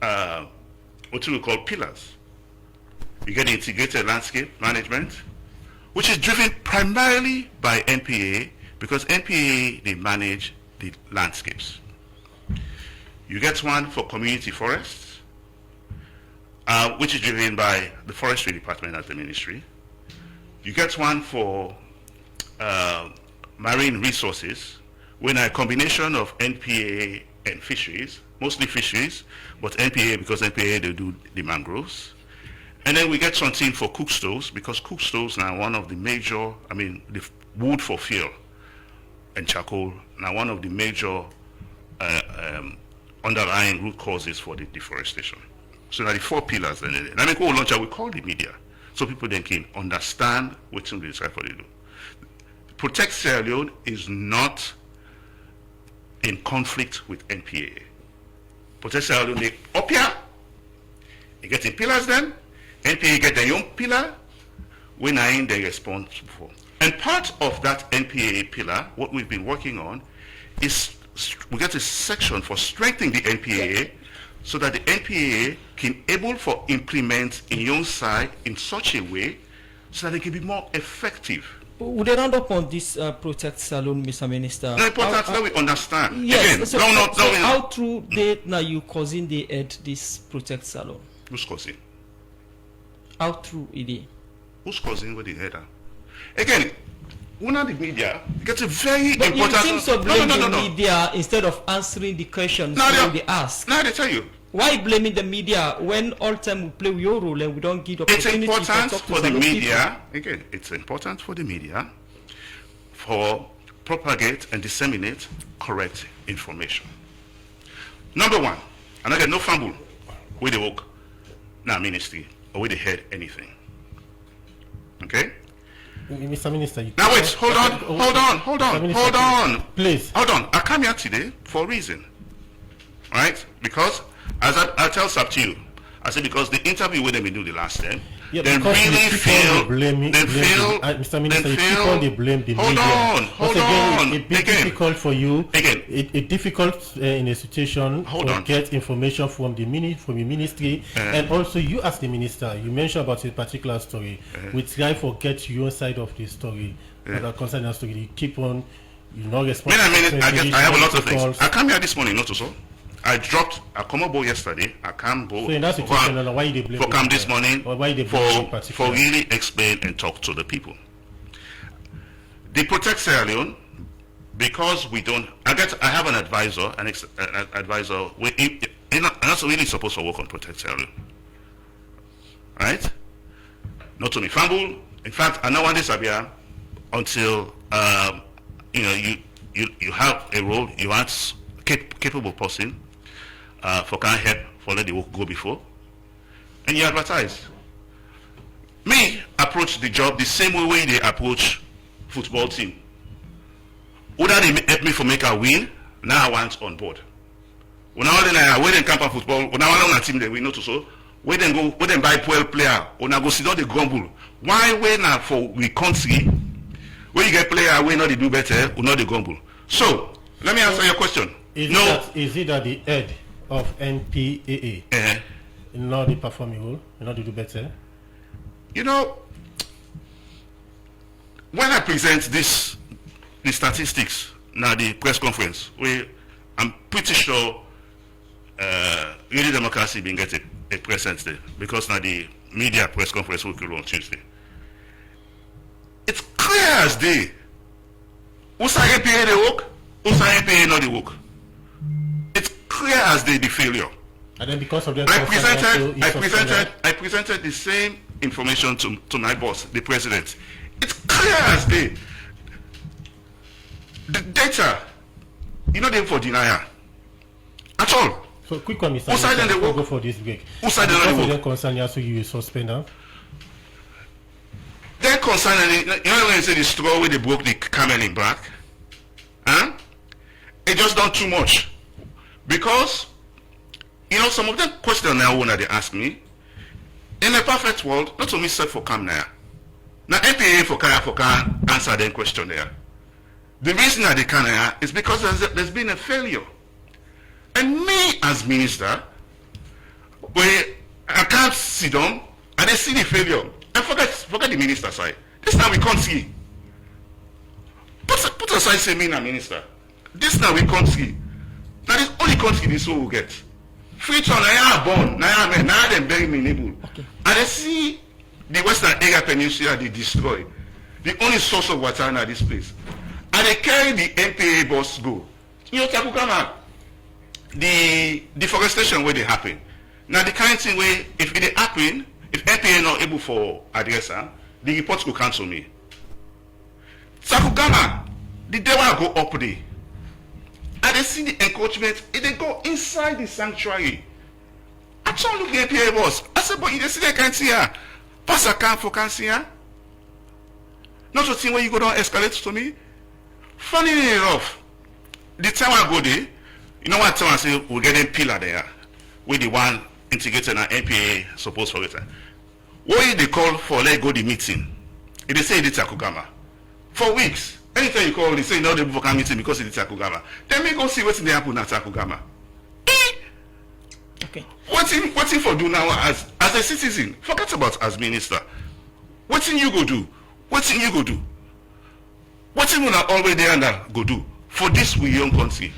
what we call pillars. You get integrated landscape management, which is driven primarily by NPA, because NPA, they manage the landscapes. You get one for community forests, which is driven by the forestry department at the ministry. You get one for marine resources, when a combination of NPA and fisheries, mostly fisheries, but NPA, because NPA, they do the mangroves. And then we get something for cook stoves, because cook stoves now one of the major, the wood for fuel and charcoal, now one of the major underlying root causes for the deforestation. So now the four pillars, and I mean, launcher, we call the media, so people then can understand what they decide for they do. Protect Sierra Leone is not in conflict with NPA. Protect Sierra Leone, they up here, you get in pillars then, NPA get their own pillar, when I ain't they responsible for. And part of that NPA pillar, what we've been working on, is we get a section for strengthening the NPA, so that the NPA can able for implement in your side in such a way so that they can be more effective. Would they round up on this Protect Salon, Mr. Minister? No, important that we understand. Yes. Again, So how true they now you causing they add this Protect Salon? Who's causing? How true it is? Who's causing with the header? Again, one of the media gets a very But important. you seem to blame the No. media instead of answering the questions No, they ask. Now they tell you. Why blaming the media when all time we play your role and we don't give It's opportunity important to talk to for the fellow media. Again, it's important for the media for propagate and disseminate correct information. Number one, and again, no fumble with the work, now ministry, or with the head anything. Okay? Mr. Minister, you Now wait, hold on. Please. Hold on. I come here today for a reason. Right? Because, as I tell Saptiu, I said because the interview with them we do the last time, Yeah, they because really you keep feel, on blaming, Mr. Minister, you keep on blame the media. Hold on. It's difficult for you. Again. It's difficult in a situation to get information from the ministry, and also you as the minister, you mentioned about a particular story. We try to get your side of the story that concerns the story. You keep on, not responding. I have a lot of things. I come here this morning, not so. I dropped a Komobo yesterday. I can't go. So in that situation, why they blame? For come this morning, or why they for really explain and talk to the people. They protect Sierra Leone because we don't. I have an advisor, an advisor. Not really supposed to work on protect Sierra Leone, right? Not to me fumble. In fact, I know one this Abia until you have a role. You ask capable person. For can help for let the work go before, and you advertise. Me approach the job the same way they approach football team. Whether they help me for make a win, now I want on board. When I wait in camp of football, when I want on a team they win not so. Where then buy 12 player, when I go sit down the grumble. Why wait now for we country? When you get player, we know they do better, we know they grumble. So let me answer your question. Is it that the head of NPAA not the performing role, not to do better? When I present the statistics now the press conference, I'm pretty sure Unity Democracy being get a presence there because now the media press conference will go on Tuesday. It's clear as day. Who's NPA the work? Who's NPA not the work? It's clear as day the failure. And then because of that, I presented the same information to my boss, the president. It's clear as day. The data, you know, them for denial at all. So quick one, Mr. Who side We'll the go for this break. Who side the work? Concern you, so you will suspend now. Then concerning, you know when they say the straw where they broke the camel in back? Huh? It just done too much. Because, you know, some of them questions now when they ask me, in a perfect world, not only set for Cam now. Now NPA for Kaya answer them question there. The reason that they can't is because there's been a failure. And me as minister, where I can't sit down and they see the failure. And forget the minister side. This time we can't see. Put aside say me na minister. This now we can't see. Now this only country this one will get. Free town, I born, now them bury me neighbor. Okay. And they see the Western area peninsula they destroy. The only source of water now this place. And they carry the NPA bus go. You know, Takukama, the deforestation where they happen. Now the kind of thing where if it happen, if NPA not able for address, the report will cancel me. Takukama, the day I go up there. And they see the encroachment, and they go inside the sanctuary. I told look the NPA bus. I said, but you see they can't see her. Pass a car for can't see her. Not to think where you go down escalate to me. Funny enough, the time I go there, you know what time I say we're getting pillar there with the one integrated and NPA supposed for it. What they call for let go the meeting? They say it's Takugama. For weeks. Anytime you call, they say no they book a meeting because it's Takugama. Then we go see what's in the happen at Takugama. Okay. What's in for do now as a citizen? Forget about as minister. What's in you go do? What's in you go do? What's in una already there and go do for this we young country?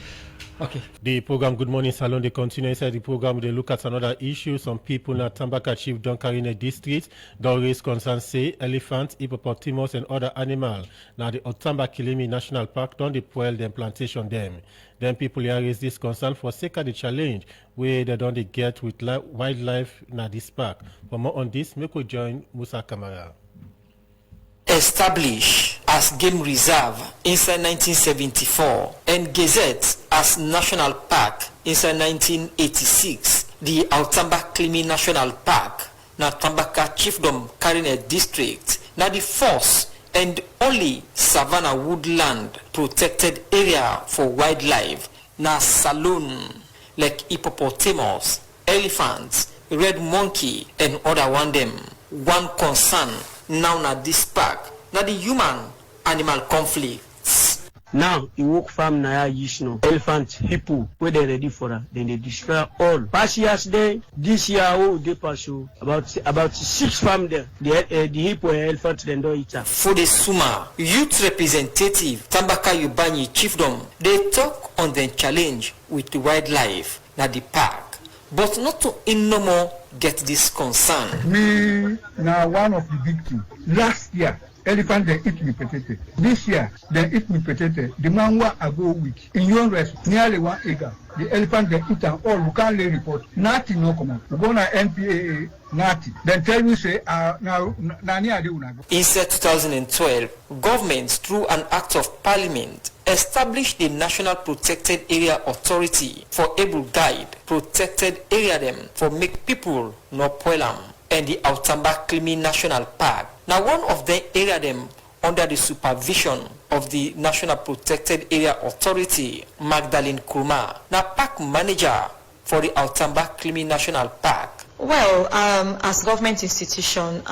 Okay. The program Good Morning Salon, they continue inside the program. They look at another issue. Some people in Tambaka Chief Donkarine district don't raise concerns, say elephants, hippopotamus, and other animals. Now the Otamba Kilimi National Park don't deploy them plantation them. Then people here raise this concern for sake of the challenge where they don't get with wildlife in this park. For more on this, make we join Musa Kamara. Established as game reserve inside 1974 and gazette as national park inside 1986, the Altamba Klimi National Park, na Tambaka Chiefdom Karine District, na the first and only savanna woodland protected area for wildlife, na saloon like hippopotamus, elephants, red monkey, and other one them. One concern now na this park, na the human-animal conflicts. Now, you walk farm na ya yishno, elephant, hippo, where they ready for her, then they destroy all. Past years day, this year, they pass about 6 farm there. The hippo and elephant, then don't eat her. For the Suma, youth representative, Tambaka Yubanyi Chiefdom, they talk on the challenge with the wildlife, na the park. But not to in no more get this concern. Me now one of the victims. Last year, elephant they eat me potato. This year, they eat me potato. The man who I go with in your rest nearly 1 acre. The elephant they eat and all. We can't lay report. Nothing no come. We go na NPA. Nothing. Then tell me say now near the una. In 2012, government through an act of parliament established the National Protected Area Authority for able guide protected area them for make people no poilam and the Altamba Klimi National Park. Now one of the area them under the supervision of the National Protected Area Authority, Magdalene Kurma, now park manager for the Altamba Klimi National Park. Well, as government institution,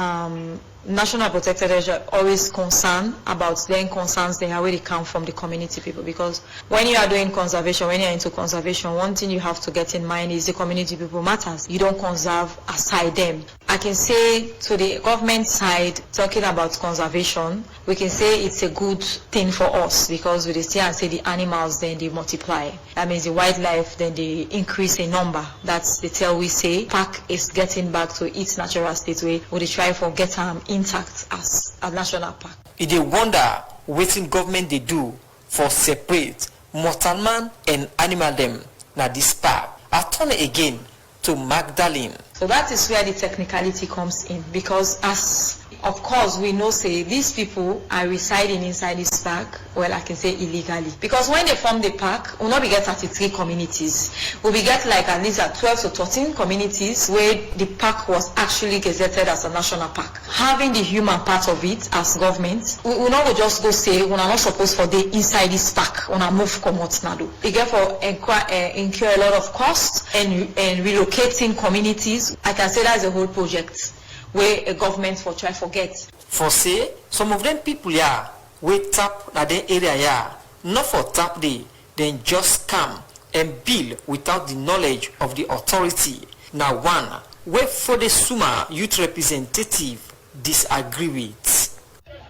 National Protected Area always concerned about their concerns they already come from the community people, because when you are doing conservation, when you are into conservation, one thing you have to get in mind is the community people matters. You don't conserve aside them. I can say to the government side, talking about conservation, we can say it's a good thing for us because we see and say the animals then they multiply. That means the wildlife then they increase in number. That's the tell we say. Park is getting back to its natural state where we try to get intact as a national park. e dey wonder wetin government dey do for separate mortal man and animal dem na this park. I turn again to Magdalene. So that is where the technicality comes in, because as of course we know say these people are residing inside this park, well I can say illegally, because when they form the park we not be get 33 communities, we be get like at least 12 to 13 communities where the park was actually gazetted as a national park. Having the human part of it as government, we not just go say we are not supposed for the inside this park, we move come out now. We get for incur a lot of costs and relocating communities. I can say that's a whole project where a government for try forget. For say, some of them people here, we tap na the area here, not for tap they, then just come and build without the knowledge of the authority. Now one, where for the Suma youth representative disagree with.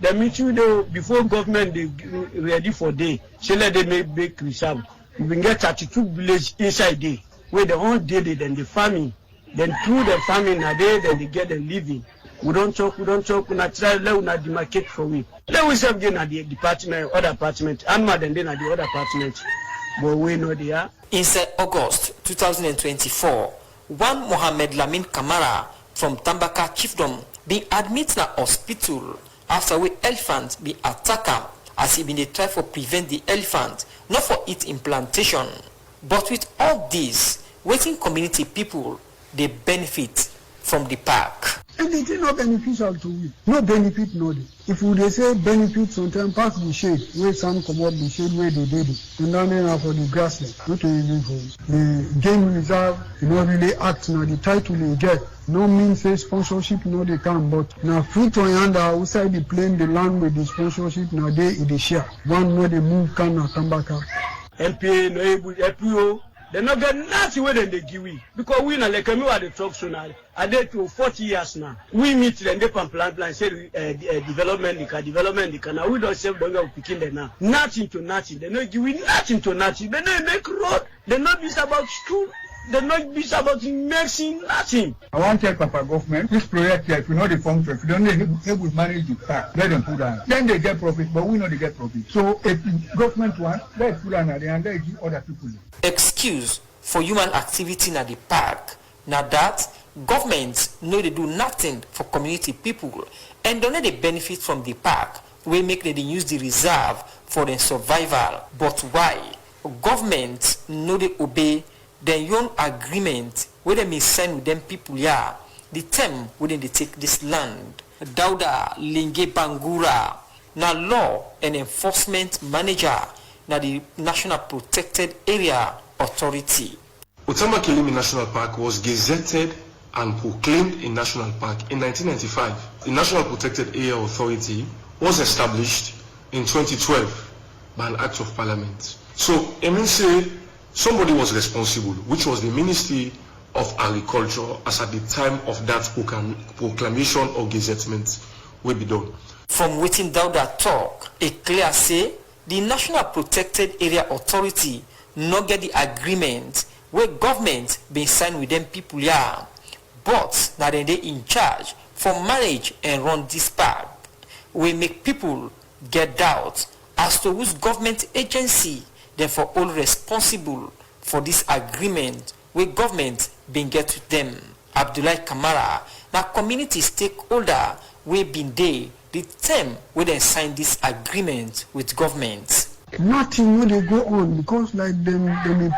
The meeting though, before government they ready for day, say let they make reserve. We can get 32 villages inside day, where the whole day then the farming. Then through the farming a day, then they get a living. We don't talk, we not try, let not demarcate for we. Let we serve again at the department, other department, and then at the other department. But we know they are. Inside August 2024, one Mohammed Lamin Kamara from Tambaka Chiefdom been admitted in a hospital after we elephant be attacked as he been try for prevent the elephant, not for its implantation. But with all this, waiting community people, they benefit from the park. And it is not beneficial to we. No benefit, no day. If they say benefit, sometimes pass the shade, where some come up the shade where they did it. And then for the grassland, not even for the game reserve, you know, really act now, the title they get. No means say sponsorship, no they can, but now fruit on hand outside the plane, the land with the sponsorship, now they in the share. One no they move can now come back up. MP, no able, FPO. They not get nothing where they give we. Because we na like me at the talk so now. I did to 40 years now. We meet them, they plan, say development, now we don't save them picking them now. Nothing to nothing. They not give we nothing to nothing. They not make road. They not be about school. They not be about medicine, nothing. I want to tell Papa government, this project here, if you know the function, if you don't able to manage the park, let them put down. Then they get profit, but we know they get profit. So if government want, let put down and let give other people. Excuse for human activity in the park, now that governments know they do nothing for community people and don't let they benefit from the park, we make them use the reserve for their survival. But why? Governments know they obey the young agreement where they may sign with them people here, the term where they take this land. Dauda Linge Bangura, now law and enforcement manager, now the National Protected Area Authority. Otamba-Kilimi National Park was gazetted and proclaimed a national park in 1995. The National Protected Area Authority was established in 2012 by an act of parliament. So, I mean, say somebody was responsible, which was the Ministry of Agriculture, as at the time of that proclamation or gazettement will be done. From waiting down that talk, it clear say the National Protected Area Authority not get the agreement where government been signed with them people here, but now they in charge for manage and run this park. We make people get doubt as to which government agency therefore all responsible for this agreement where government been get with them. Abdullahi Kamara, now community stakeholder we been there the term where they sign this agreement with government. Nothing when they go on because like them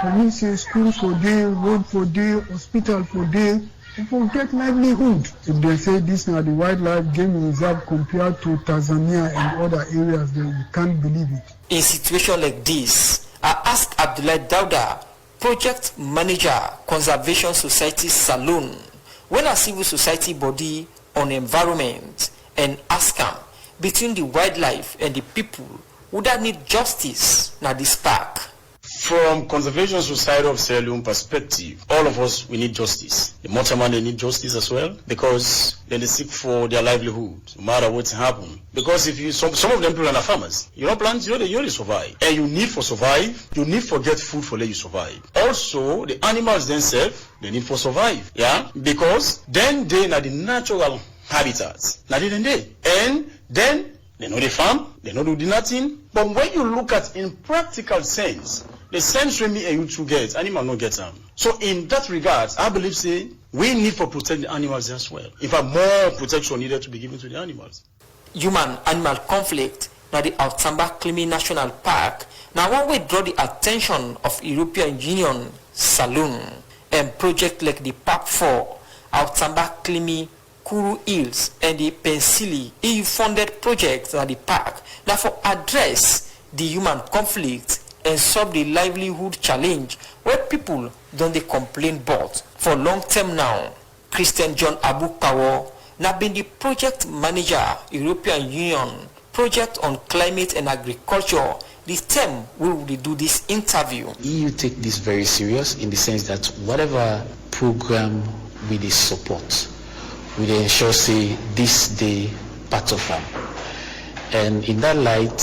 promise say school for day, road for day, hospital for day, people get livelihood. If they say this now the wildlife game reserve compared to Tanzania and other areas, then you can't believe it. In situation like this, I asked Abdullahi Dauda, project manager, Conservation Society Salon, when a civil society body on environment, and ask them, between the wildlife and the people, would that need justice now this park? From Conservation Society of Sierra Leone perspective, all of us, we need justice. The motorman, they need justice as well, because then they seek for their livelihood, no matter what's happened. Because if you, some of them people are farmers, you don't plant, you only survive. And you need for survive, you need for get food for let you survive. Also, the animals themselves, they need for survive, yeah? Because then they are the natural habitats. Now they. And then They know the farm, they know do nothing. But when you look at in practical sense, the sense when me and you two get, animal no get them. So in that regard, I believe say we need to protect the animals as well. In fact, more protection needed to be given to the animals. Human-animal conflict na the Outamba Klimi National Park now one way draw the attention of European Union Saloon and project like the PAP4, Outamba Klimi Kuru Hills and the Pensili EU-funded projects at the park now for address the human conflict and solve the livelihood challenge where people don't they complain about for long term now. Christian John Abukawo now been the project manager European Union project on climate and agriculture. This term we will do this interview. EU take this very serious in the sense that whatever program we dey support, we dey ensure say this day part of them. And in that light,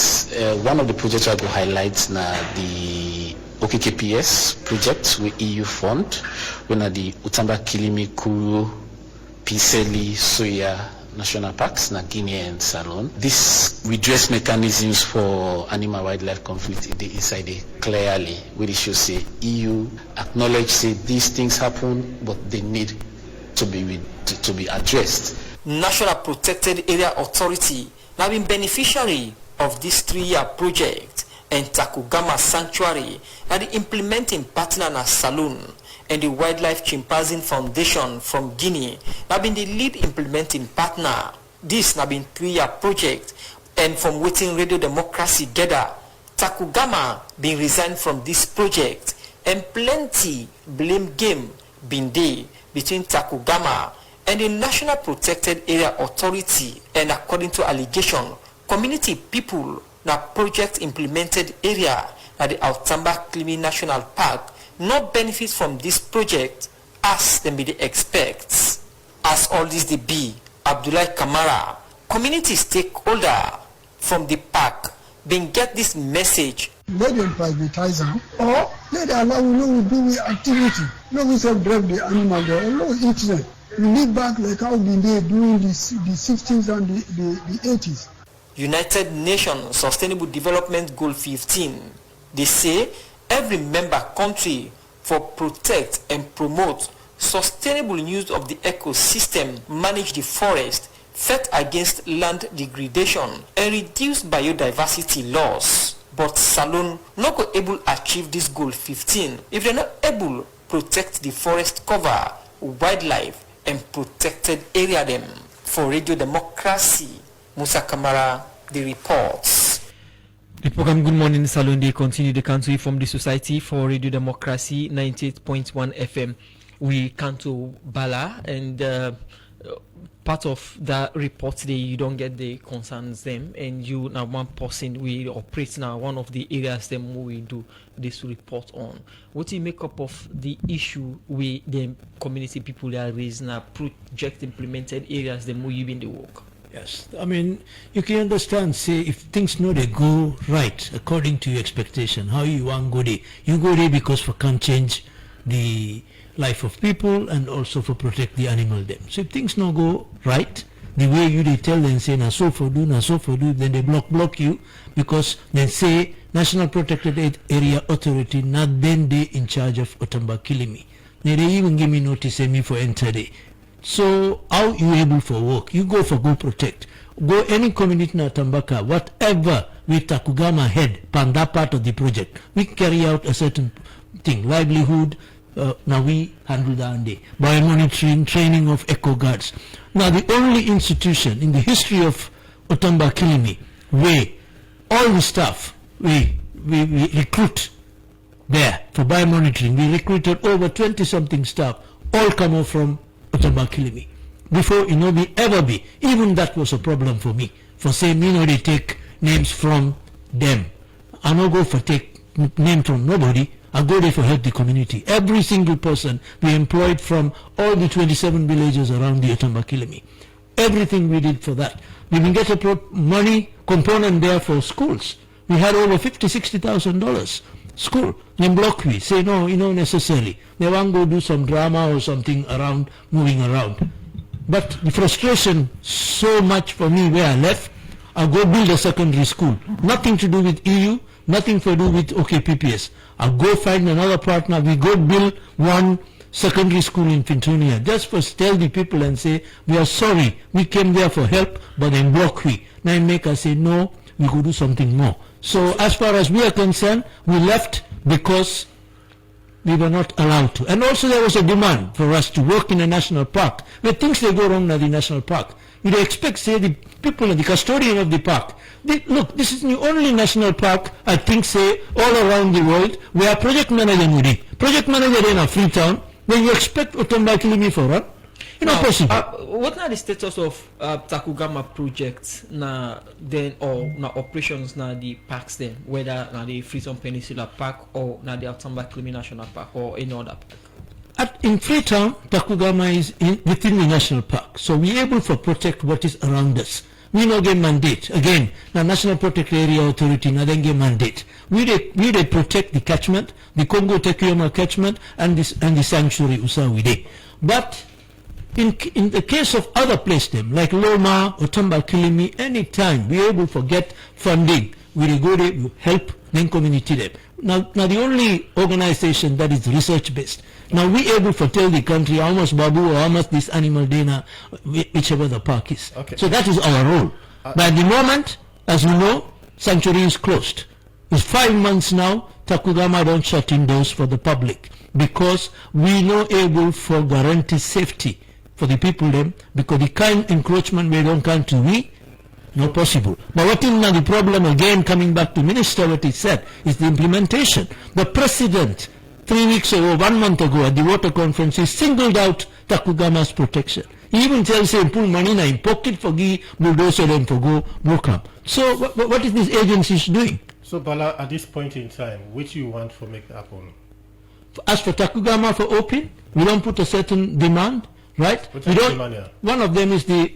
one of the projects I go highlight na the OKKPS project with EU fund, when the Outamba Klimi Kuru Piseli Soya National Parks na Guinea and Salon. This redress mechanisms for animal wildlife conflict inside it clearly where it should say EU acknowledge say these things happen but they need to be addressed. National Protected Area Authority now been beneficiary of this 3-year project, and Takugama Sanctuary now the implementing partner na Saloon and the Wildlife Chimpanzee Foundation from Guinea now been the lead implementing partner. This now been 3-year project, and from waiting Radio Democracy gather, Takugama been resigned from this project, and plenty blame game been there between Takugama and the National Protected Area Authority. And according to allegation, community people na project implemented area at the Outamba Klimi National Park not benefit from this project as they may expect. As all this they be, Abdullah Kamara, community stakeholder from the park, been get this message. Let them privatize them, or let them allow we do the activity. No, we self drive the animal there, no eat them. We live back like how we did during the 60s and the 80s. United Nations Sustainable Development Goal 15, they say every member country for protect and promote sustainable use of the ecosystem, manage the forest, fight against land degradation, and reduce biodiversity loss. But Salon not go able achieve this goal 15 if they're not able protect the forest cover, wildlife, and protected area them. For Radio Democracy, Musa Kamara, the reports. The program Good Morning Salon, they continue the country from the Society for Radio Democracy 98.1 FM. We come to Bala, and part of the report today, you don't get the concerns them, and you now one person we operate now one of the areas them we do this report on. What do you make up of the issue with the community people are raising now project implemented areas them we in the work? Yes, I mean, you can understand, say, if things no they go right according to your expectation, how you want go there. You go there because for can change the life of people and also for protect the animal them. So if things no go right, the way you they tell them say na so for do, then they block you because then say National Protected Area Authority not then they in charge of Outamba Klimi. They even give me notice say me for enter there. So how you able for work? You go for go protect. Go any community na Tambaka, whatever with Takugama head, pan that part of the project. We carry out a certain thing, livelihood. Now we handle that day by monitoring, training of eco guards. Now the only institution in the history of Outamba Klimi where all the staff we recruit there for biomonitoring, we recruited over 20-something staff, all come out from Outamba Klimi. Before be ever be, even that was a problem for me. For saying they take names from them. I no go for take name from nobody. I go there for help the community. Every single person we employed from all the 27 villages around the Outamba Klimi. Everything we did for that. We even get a money component there for schools. We had over $50,000-$60,000 school. Then block we say no, necessarily. They want to go do some drama or something around, moving around. But the frustration so much for me where I left, I'll go build a secondary school. Nothing to do with EU, nothing to do with OKPPS. I'll go find another partner. We go build one secondary school in Fintunia. Just for tell the people and say, we are sorry, we came there for help, but then block we. Now make us say, no, we could do something more. So as far as we are concerned, we left because we were not allowed to. And also there was a demand for us to work in a national park. Where things they go wrong at the national park, you'd expect, say, the people, the custodian of the park, look, this is the only national park, I think, say, all around the world, where project manager would be. Project manager in a Freetown, then you expect Otomba Kilimi for run? You know, possible. What are the status of Takugama projects now then, or now operations now the parks then, whether now the Freetown Peninsula Park or now the Outamba Kilimi National Park or any other park? In Freetown, Takugama is within the national park, so we are able to protect what is around us. We no get mandate. Again, the National Protected Area Authority now then get mandate. We they protect the catchment, the Congo Tekuyama catchment, and the sanctuary Usawide. But in the case of other places, like Loma, Otamba Kilimi, anytime we are able to get funding, we go there, we help then community them. Now the only organization that is research based. Now we able to tell the country how much babu or how much this animal dana, whichever the park is. Okay. So that is our role. But at the moment, as you know, sanctuary is closed. It's 5 months now. Takugama don't shut in doors for the public because we not able for guarantee safety for the people them, because the kind encroachment we don't come to we, not possible. But what is now the problem again, coming back to Minister, what he said, is the implementation. The President, 3 weeks ago, 1 month ago at the water conference, he singled out Takugama's protection. He even tells him, pull money in his pocket for the bulldozer and for go work up. So what is this agency doing? So Bala, at this point in time, which you want to make happen? As for Takugama for open, we don't put a certain demand. Right? We don't, one of them is the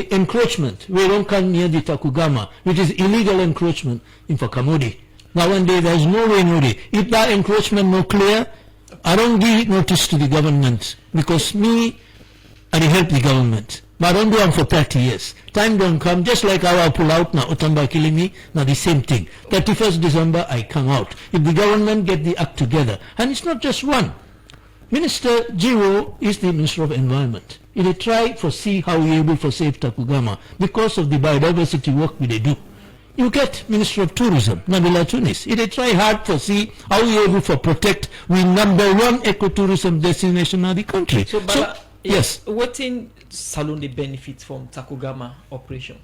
encroachment. We don't come near the Takugama, which is illegal encroachment in Fakamodi. Now one day there is no way, no day. If that encroachment no clear, I don't give notice to the government because me, I help the government. But I don't do them for 30 years. Time don't come, just like how I pull out now, Otamba Kilimi, now the same thing. 31st December, I come out. If the government get the act together, and it's not just one. Minister Jiro is the Minister of Environment. He try to see how we able to save Takugama because of the biodiversity work we do. You get Minister of Tourism, Nabila Tunis. He try hard to see how we able to protect we #1 ecotourism destination of the country. So yes. What in Salon the benefits from Takugama operation?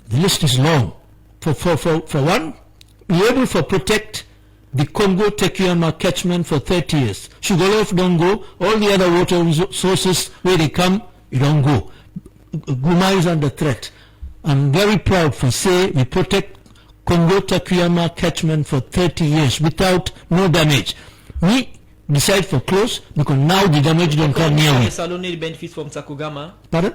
The list is long. For one, we able to protect the Congo Tekuyama catchment for 30 years. Sugarloaf don't go. All the other water sources where they come, you don't go. Guma is under threat. I'm very proud for say we protect Congo Tekuyama catchment for 30 years without no damage. We decide for close because now the damage don't come near me. Saloni benefits from Takugama. Pardon?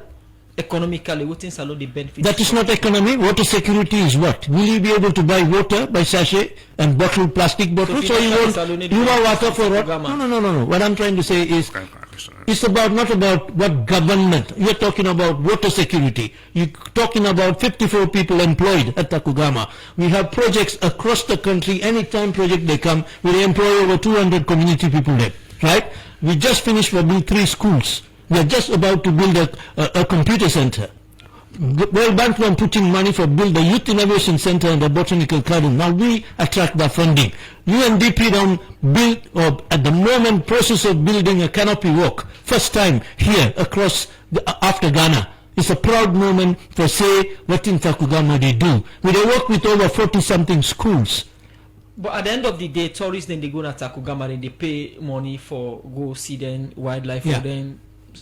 Economically, what in Saloni benefits? That is not economy. Water security is what? Will you be able to buy water by sachet and bottled plastic bottles? So you want water for what? No. What I'm trying to say is, it's not about what government. You're talking about water security. You're talking about 54 people employed at Takugama. We have projects across the country. Anytime project they come, we employ over 200 community people there. Right? We just finished building 3 schools. We are just about to build a computer center. World Bank was putting money for build the Youth Innovation Center and the Botanical Garden. Now we attract that funding. UNDP don't build, or at the moment process of building a canopy walk. First time here across after Ghana. It's a proud moment for say what in Takugama they do. We work with over 40-something schools. But at the end of the day, tourists then they go to Takugama and they pay money for go see them wildlife for them.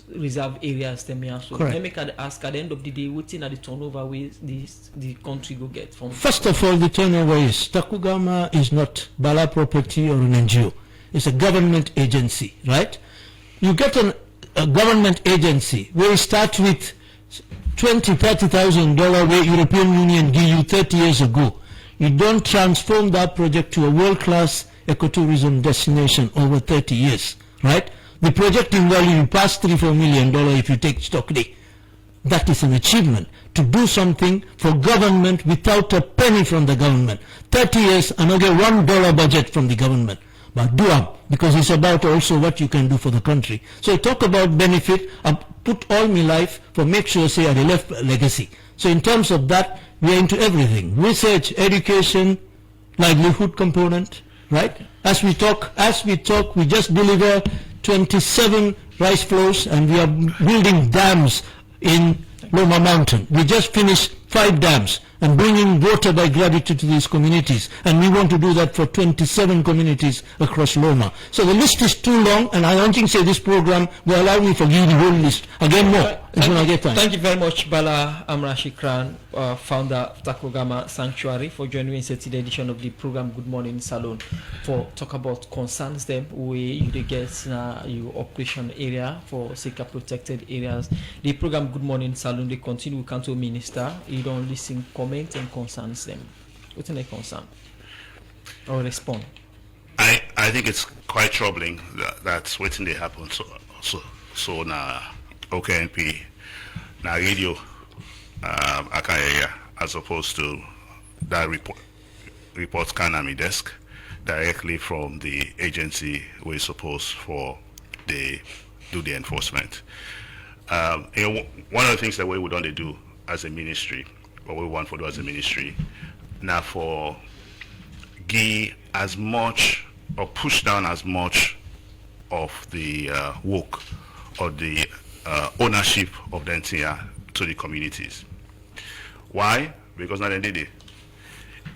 Reserve areas them here. So let me ask at the end of the day, what's in the turnover ways the country go get from? First of all, the turnover is Takugama is not Bala property or an NGO. It's a government agency, right? You get a government agency where you start with $20,000-$30,000 where European Union gave you 30 years ago. You don't transform that project to a world-class ecotourism destination over 30 years, right? The project in value will pass $3-4 million if you take stock day. that is an achievement. To do something for government without a penny from the government. 30 years and I get $1 budget from the government. But do up, because it's about also what you can do for the country. So I talk about benefit. I put all my life for make sure say I left a legacy. So in terms of that, we are into everything. Research, education, livelihood component, right? As we talk, we just deliver 27 rice flows and we are building dams in Loma Mountain. We just finished 5 dams and bringing water by gravity to these communities. And we want to do that for 27 communities across Loma. So the list is too long, and I don't think say this program will allow me to give the whole list. Again, more. Thank you very much, Bala Amrashikran, founder of Takogama Sanctuary, for joining me in the edition of the program Good Morning Salon for talk about concerns them where you get your operation area for seeker protected areas. The program Good Morning Salon, they continue with Council Minister. You don't listen, comment and concerns them. What's the concern? Or respond? I think it's quite troubling that's waiting they happen so now OKNP now radio as opposed to that report can on my desk directly from the agency we're supposed for they do the enforcement. One of the things that we would only do as a ministry, what we want to do as a ministry, now for give as much or push down as much of the work or the ownership of the entire to the communities. Why? Because now they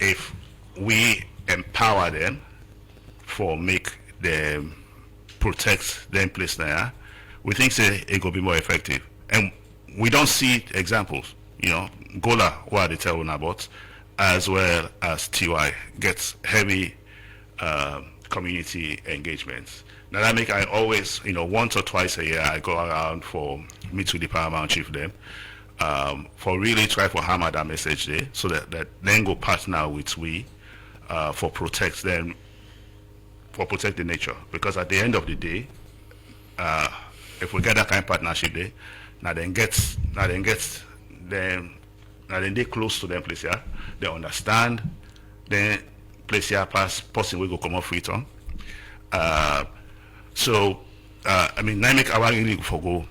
if we empower them for make them protect them place there, we think say it will be more effective. And we don't see examples, Gola, what they tell about, as well as TY gets heavy community engagements. Now that make I always, once or twice a year I go around for meet with the paramount chief them, for really try for hammer that message there, so that then go partner with we for protect them, for protect the nature. Because at the end of the day, if we get that kind of partnership there, now then they close to them place here, they understand, then place here pass person will go come off free on. I mean, I make our really forgo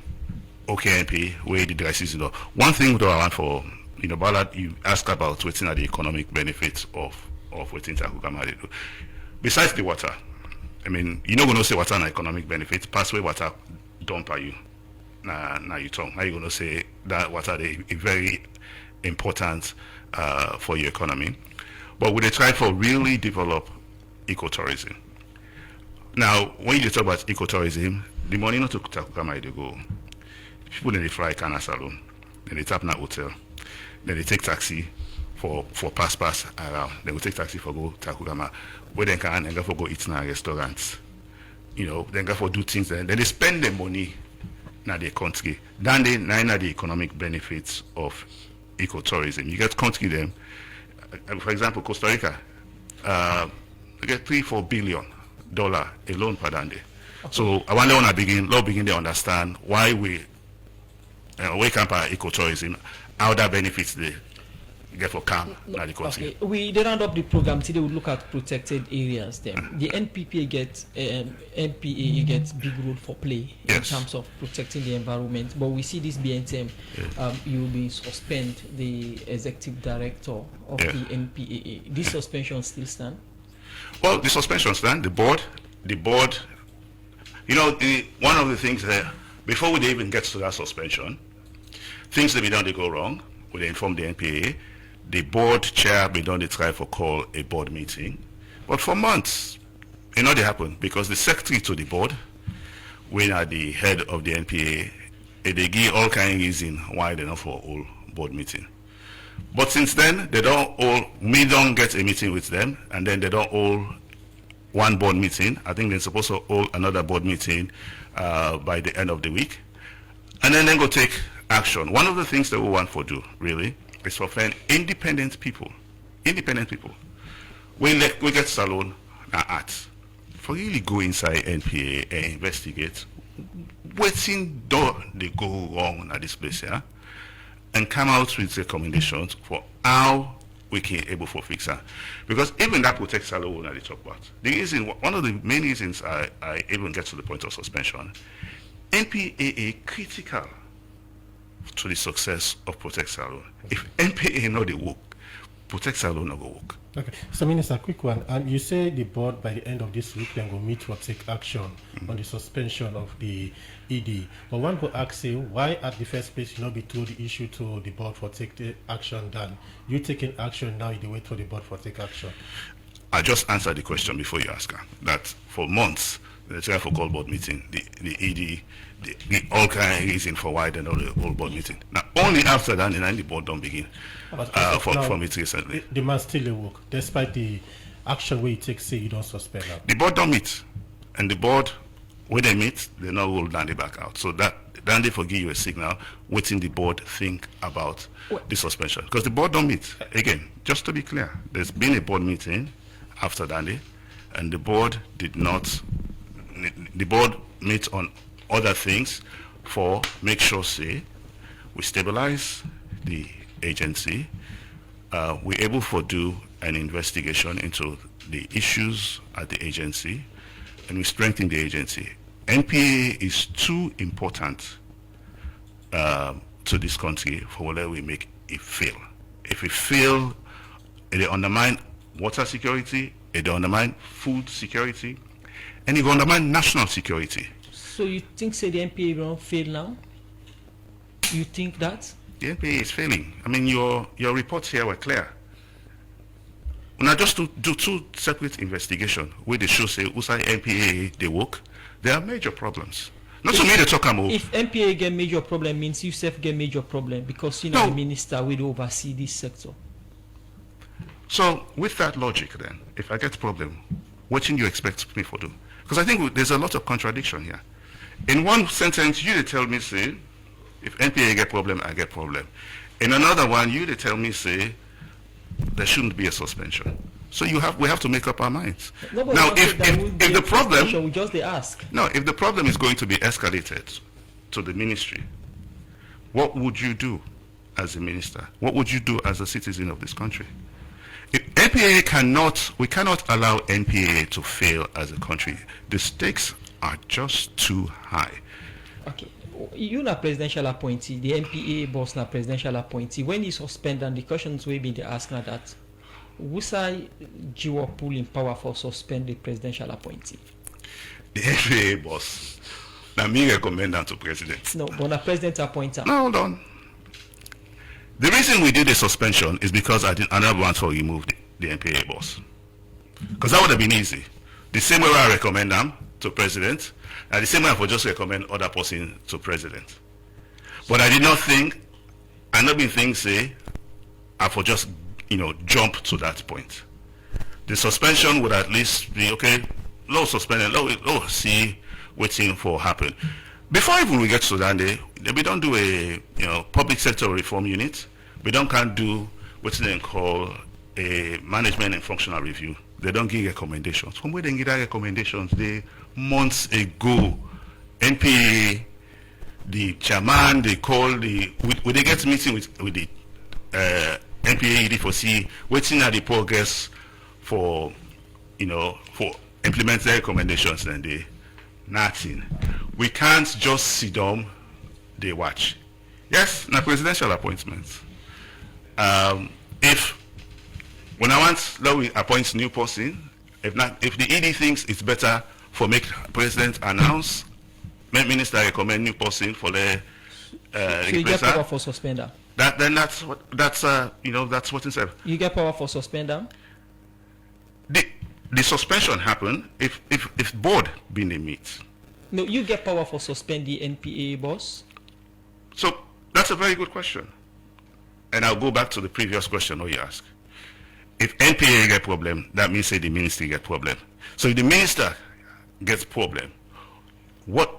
OKNP where the devices, One thing though I want for, Ballard, you ask about what's the economic benefits of what's Takogama do. Besides the water, I mean, you're not going to say what's an economic benefit, pass away water dump by you. Now you talk. Now you're going to say that water is very important for your economy. But we try for really develop ecotourism. Now, when you talk about ecotourism, the money not to Takogama they go. People then they fly Kana Salon, then they tap in a hotel, then they take taxi for pass around. Then we take taxi for go Takogama, where they can and go for go eat in a restaurant. Then go for do things. Then they spend the money in their country. Then they know the economic benefits of ecotourism. You get country them. For example, Costa Rica, they get $3-4 billion alone per day. Okay. So I wonder when I begin to understand why we camp our ecotourism, how that benefits the get for camp the country. Okay, we round up the program today. We look at protected areas. Then the NPPA gets NPA gets big role for play in terms of protecting the environment. But we see this BNTM, you will be suspend the executive director of the NPAA. This suspension still stand? Well, the suspension stand. The board. One of the things that before we even get to that suspension, things that we done they go wrong. We inform the NPAA. The board chair be done they try for call a board meeting, but for months, they happen because the secretary to the board, when at the head of the NPAA, they give all kind of reason why they not for all board meeting. But since then, we don't get a meeting with them, and then they don't all one board meeting. I think they're supposed to hold another board meeting by the end of the week, and then go take action. One of the things that we want to do really is for find independent people. We get Salon at for really go inside NPA and investigate what's in door they go wrong at this place, and come out with recommendations for how we can able to fix that. Because even that protects our own that they talk about. The reason, one of the main reasons I even get to the point of suspension, NPAA critical to the success of Protect Salon. If NPAA not the work, Protect Salon not go work. Okay, so Minister, quick one. You say the board by the end of this week then will meet to take action on the suspension of the ED. But one will ask you, why at the first place you not be told the issue to the board for take the action done? You taking action now, you wait for the board for take action. I just answered the question before you ask her. That for months, the chair for call board meeting, the ED, the all kind of reason for why they know the whole board meeting. Now, only after that, the board don't begin for meet recently. The man still work, despite the action where you take, say you don't suspend now. The board don't meet. And the board, when they meet, they now roll Dandy back out. So that Dandy for give you a signal, waiting the board think about the suspension. Because the board don't meet. Again, just to be clear, there's been a board meeting after Dandy, and the board did not, the board meet on other things for make sure, say, we stabilize the agency, we're able to do an investigation into the issues at the agency, and we strengthen the agency. NPA is too important to this country for whether we make it fail. If it fail, it undermine water security, it undermine food security, and it will undermine national security. So you think, say, the NPA will not fail now? You think that? The NPA is failing. I mean, your reports here were clear. Now, just to do two separate investigations where they show, say, Usai NPA, they work, there are major problems. Not to me, they talk about. If NPA get major problem, means you self get major problem because you know the minister will oversee this sector. So, with that logic, then, if I get problem, what do you expect me to do? Because I think there's a lot of contradiction here. In one sentence, you tell me, say, if NPA get problem, I get problem. In another one, you tell me, say, there shouldn't be a suspension. So we have to make up our minds. Nobody now, if the problem, we just ask. No, if the problem is going to be escalated to the ministry, what would you do as a minister? What would you do as a citizen of this country? If NPA we cannot allow NPA to fail as a country. The stakes are just too high. Okay. You na presidential appointee, the NPA boss na presidential appointee. When you suspend, and the questions will be the asking that, Wusai Jiwa pulling power for suspend the presidential appointee? The NPA boss. Now me recommend that to president. No, but the president appointer. No, hold on. The reason we did the suspension is because I never want to remove the NPA boss. Because that would have been easy. The same way I recommend them to president, and the same way I would just recommend other person to president. But I did not think, I not been think say, I would just, jump to that point. The suspension would at least be, okay, low suspended, low see waiting for happen. Before even we get to that day, we don't do a public sector reform unit. We can't do what they call a management and functional review. They don't give recommendations. From where they give that recommendations, months ago, NPA, the chairman, they call they get meeting with the NPA ED for see waiting at the progress for implement their recommendations, and they nothing. We can't just sit down, they watch. Yes, na presidential appointments. When I want, let me appoint new person. If the ED thinks it's better for make president announce, make minister recommend new person for the so you get power for suspender. That's what it said. You get power for suspender. The suspension happen if board been a meet. No, you get power for suspend the NPA boss. So that's a very good question, and I'll go back to the previous question you asked. If NPA get problem, that means say the ministry get problem. So if the minister gets problem, what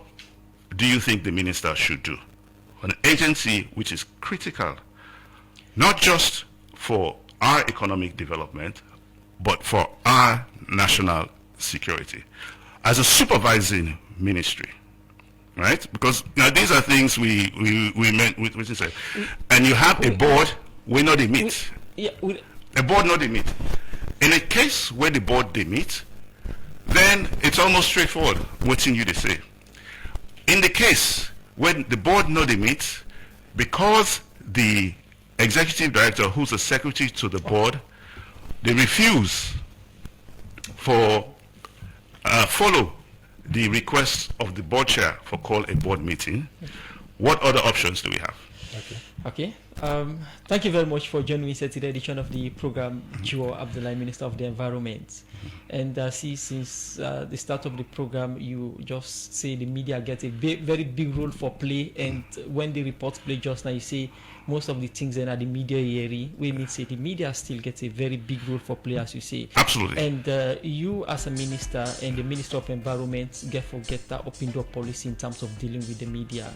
do you think the minister should do? An agency which is critical, not just for our economic development, but for our national security. As a supervising ministry, right? Because now these are things we meant with what you said. And you have a board where not they meet. A board not they meet. In a case where the board they meet, then it's almost straightforward what you they say. In the case when the board not they meet, because the executive director, who's the secretary to the board, they refuse for follow the request of the board chair for call a board meeting. What other options do we have? Okay. Thank you very much for joining me in today's edition of the program, Jiwo Abdullahi, Minister of the Environment. And since the start of the program, you just say the media gets a very big role for play. And when the reports play just now, you say most of the things in the media area, we mean say the media still gets a very big role for play, as you say. Absolutely. And you as a minister and the Minister of Environment get that open door policy in terms of dealing with the media.